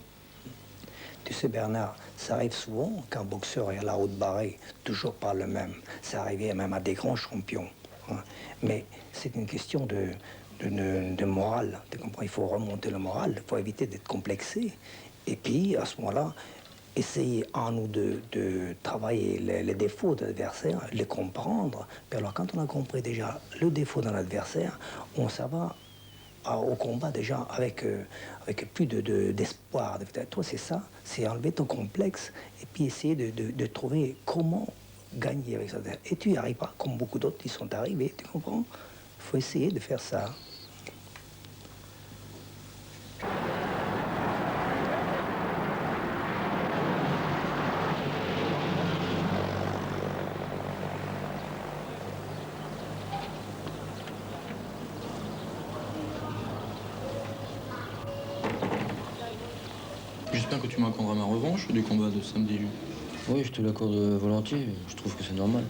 Tu sais, Bernard, ça arrive souvent qu'un boxeur est à la haute barrée, toujours pas le même. Ça arrivait même à des grands champions. Hein. Mais c'est une question de morale. Tu comprends? Il faut remonter le moral, il faut éviter d'être complexé. Et puis, à ce moment-là, essayer en nous de travailler les défauts de l'adversaire, les comprendre. Puis alors, quand on a compris déjà le défaut d'un adversaire, on s'en va au combat déjà avec plus d'espoir. Toi, c'est ça, c'est enlever ton complexe et puis essayer de trouver comment gagner avec ça. Et tu y arriveras, comme beaucoup d'autres qui sont arrivés, tu comprends? Il faut essayer de faire ça. J'espère que tu m'accorderas ma revanche du combat de samedi. Oui, je te l'accorde volontiers. Je trouve que c'est normal.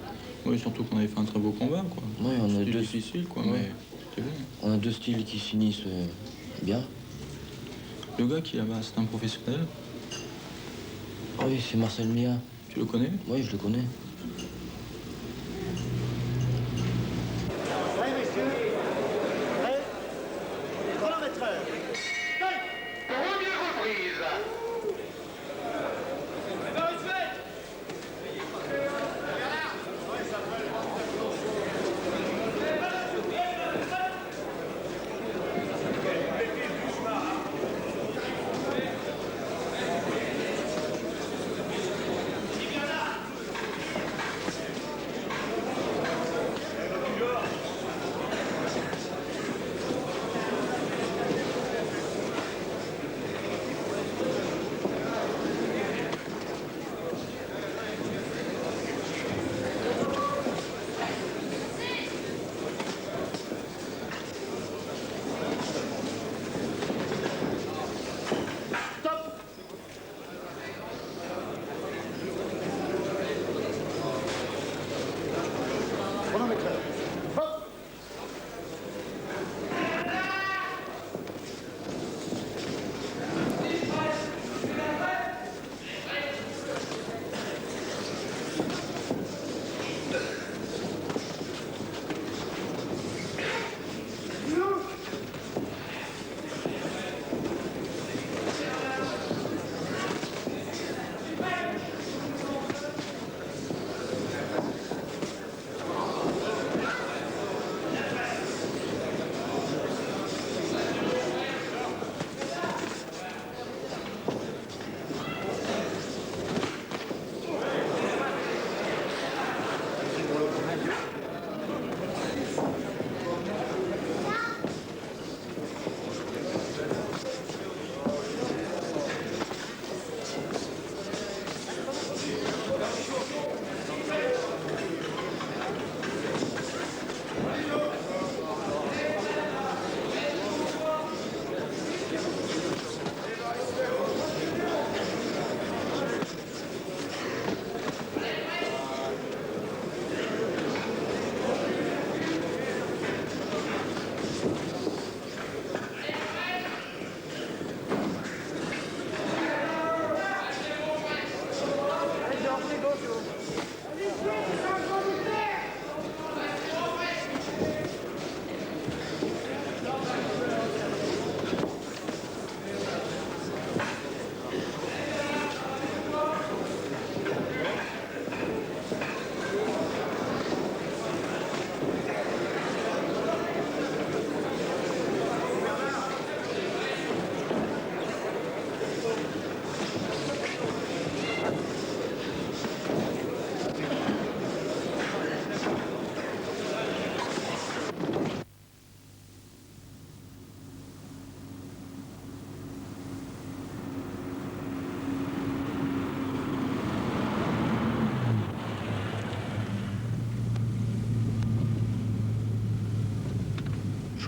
Oui, surtout qu'on avait fait un très beau combat, quoi. Oui, on a deux difficile, quoi, ouais. mais c'était bien. On a deux styles qui s'unissent bien. Le gars qui est là-bas, c'est un professionnel? Oui, c'est Marcel Mia. Tu le connais? Oui, je le connais. Prêt, messieurs? Prêt? Chronométreur. Première reprise.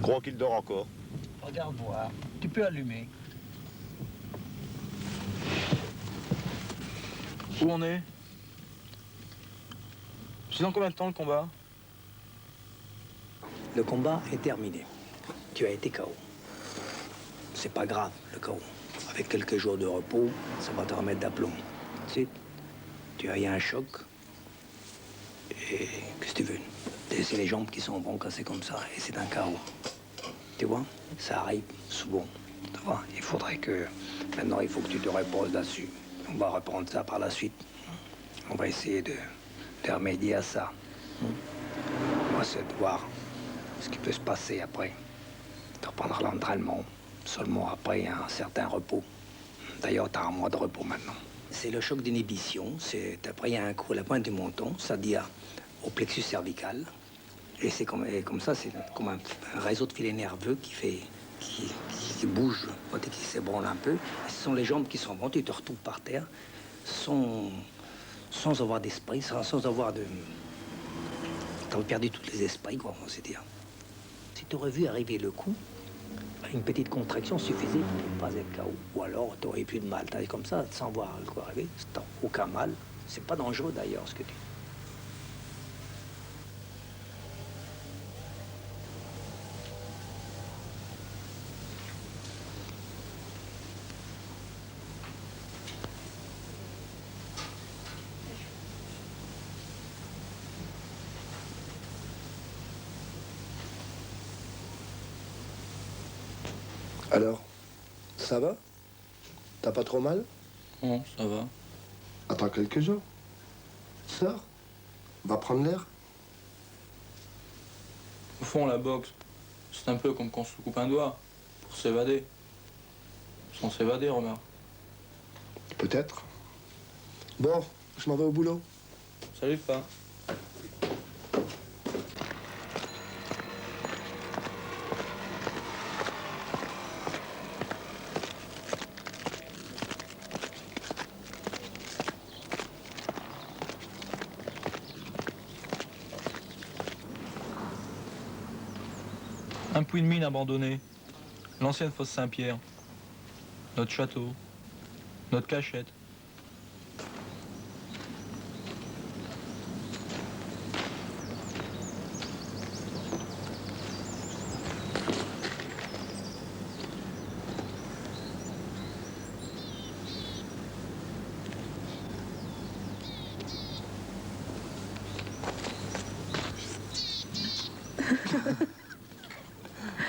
Je crois qu'il dort encore. Regarde voir. Tu peux allumer. Où on est? C'est dans combien de temps le combat? Le combat est terminé. Tu as été KO. C'est pas grave, le KO. Avec quelques jours de repos, ça va te remettre d'aplomb. Tu sais, tu as eu un choc. Et qu'est-ce que tu veux? C'est les jambes qui sont vont casser comme ça. Et c'est un KO. Tu vois? Ça arrive souvent. Tu vois? Il faudrait que... Maintenant, il faut que tu te reposes là-dessus. On va reprendre ça par la suite. On va essayer de remédier à ça. On va essayer de voir ce qui peut se passer après. Tu reprendras l'entraînement. Seulement après un certain repos. D'ailleurs, tu as un mois de repos maintenant. C'est le choc d'inhibition. C'est après, il y a un coup à la pointe du menton, c'est-à-dire au plexus cervical. Et c'est comme ça, c'est comme un réseau de filets nerveux qui bouge, qui s'ébranle un peu. Et ce sont les jambes qui sont bonnes. Tu te retrouves par terre sans avoir d'esprit, sans avoir de... Tu as perdu tous les esprits, quoi, on va dire. Si tu aurais vu arriver le coup, une petite contraction suffisait pour ne pas être KO. Ou alors, tu aurais plus de mal. T'as comme ça, sans voir le coup arriver, t'as aucun mal. C'est pas dangereux, d'ailleurs, ce que tu... Alors, ça va? T'as pas trop mal? Non, ça va. Attends quelques jours. Sors. Va prendre l'air. Au fond, la boxe, c'est un peu comme quand on se coupe un doigt, pour s'évader. Sans s'évader, remarque. Peut-être. Bon, je m'en vais au boulot. Salut, pas. Un puits de mine abandonné. L'ancienne fosse Saint-Pierre. Notre château. Notre cachette.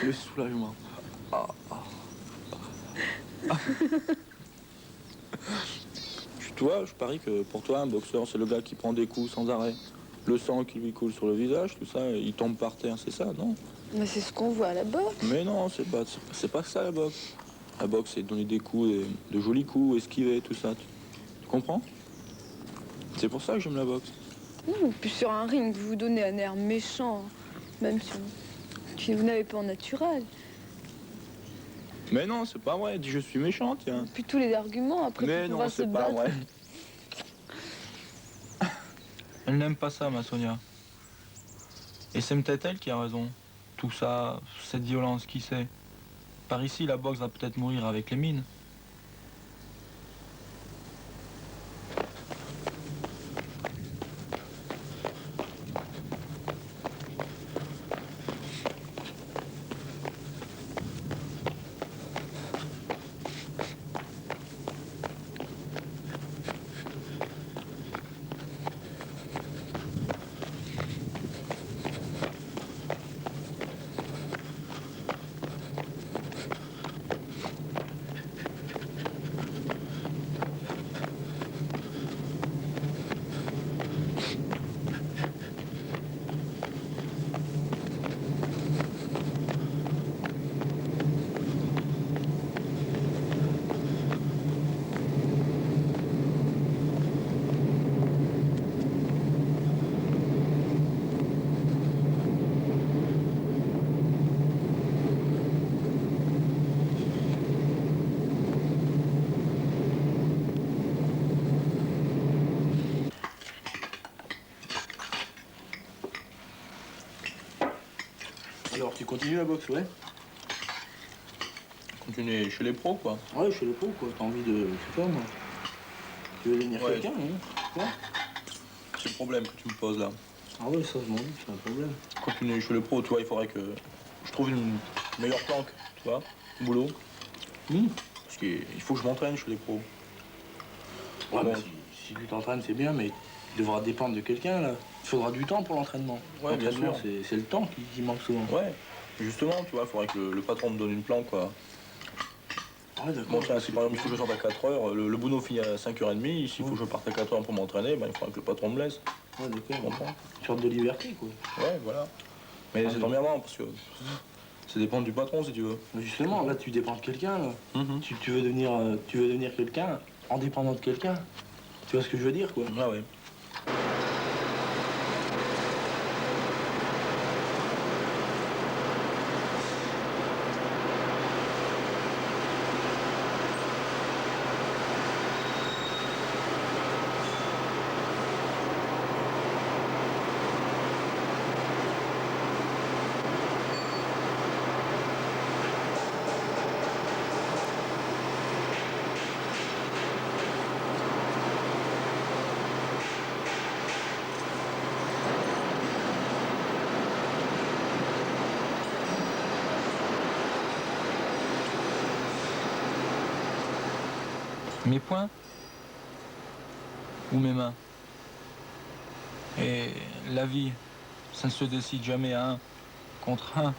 Le soulagement. Toi, je parie que pour toi, un boxeur, c'est le gars qui prend des coups sans arrêt. Le sang qui lui coule sur le visage, tout ça, il tombe par terre, c'est ça, non? Mais c'est ce qu'on voit à la boxe. Mais non, c'est pas ça la boxe. La boxe, c'est donner des coups, de jolis coups, esquiver, tout ça. Tu comprends? C'est pour ça que j'aime la boxe. Puis sur un ring, vous vous donnez un air méchant, même si vous n'avez pas en naturel. Mais non, c'est pas vrai, dis je suis méchant, tiens. Puis tous les arguments, après Mais tu non, pourras se c'est pas battre. vrai. Elle n'aime pas ça, ma Sonia. Et c'est peut-être elle qui a raison. Tout ça, cette violence, qui sait? Par ici, la boxe va peut-être mourir avec les mines. d'accord. Tu continues la boxe, ouais? Continuer chez les pros, quoi. Ouais, chez les pros, quoi. T'as envie de... Je sais pas, moi. Tu veux devenir Ouais. quelqu'un, hein? Quoi? C'est le problème que tu me poses là. Ah ouais, ça, je m'en dis, c'est un problème. Continuer chez les pros, tu vois, il faudrait que je trouve une meilleure planque, tu vois, au boulot. Parce qu'il faut que je m'entraîne chez les pros. Ouais, Bon. mais si tu t'entraînes, c'est bien, mais tu devras dépendre de quelqu'un, là. Il faudra du temps pour l'entraînement. Ouais, bien L'entraînement, sûr. c'est le temps qui manque souvent. Ouais, justement, tu vois, il faudrait que le patron me donne une planque, quoi. Ouais, d'accord. Bon, tiens, si par exemple il faut que je sorte à 4h, le boulot finit à 5h30, s'il faut que je parte à 4h pour m'entraîner, ben, il faudra que le patron me laisse. Ouais, d'accord. Tu comprends? Une sorte de liberté, quoi. Ouais, voilà. Mais c'est emmerdant, parce que ça dépend du patron, si tu veux. Mais justement, là, tu dépends de quelqu'un, là. Tu veux devenir quelqu'un en dépendant de quelqu'un. Tu vois ce que je veux dire, quoi? Ah ouais. Mes poings ou mes mains. Et la vie, ça ne se décide jamais à 1 contre 1.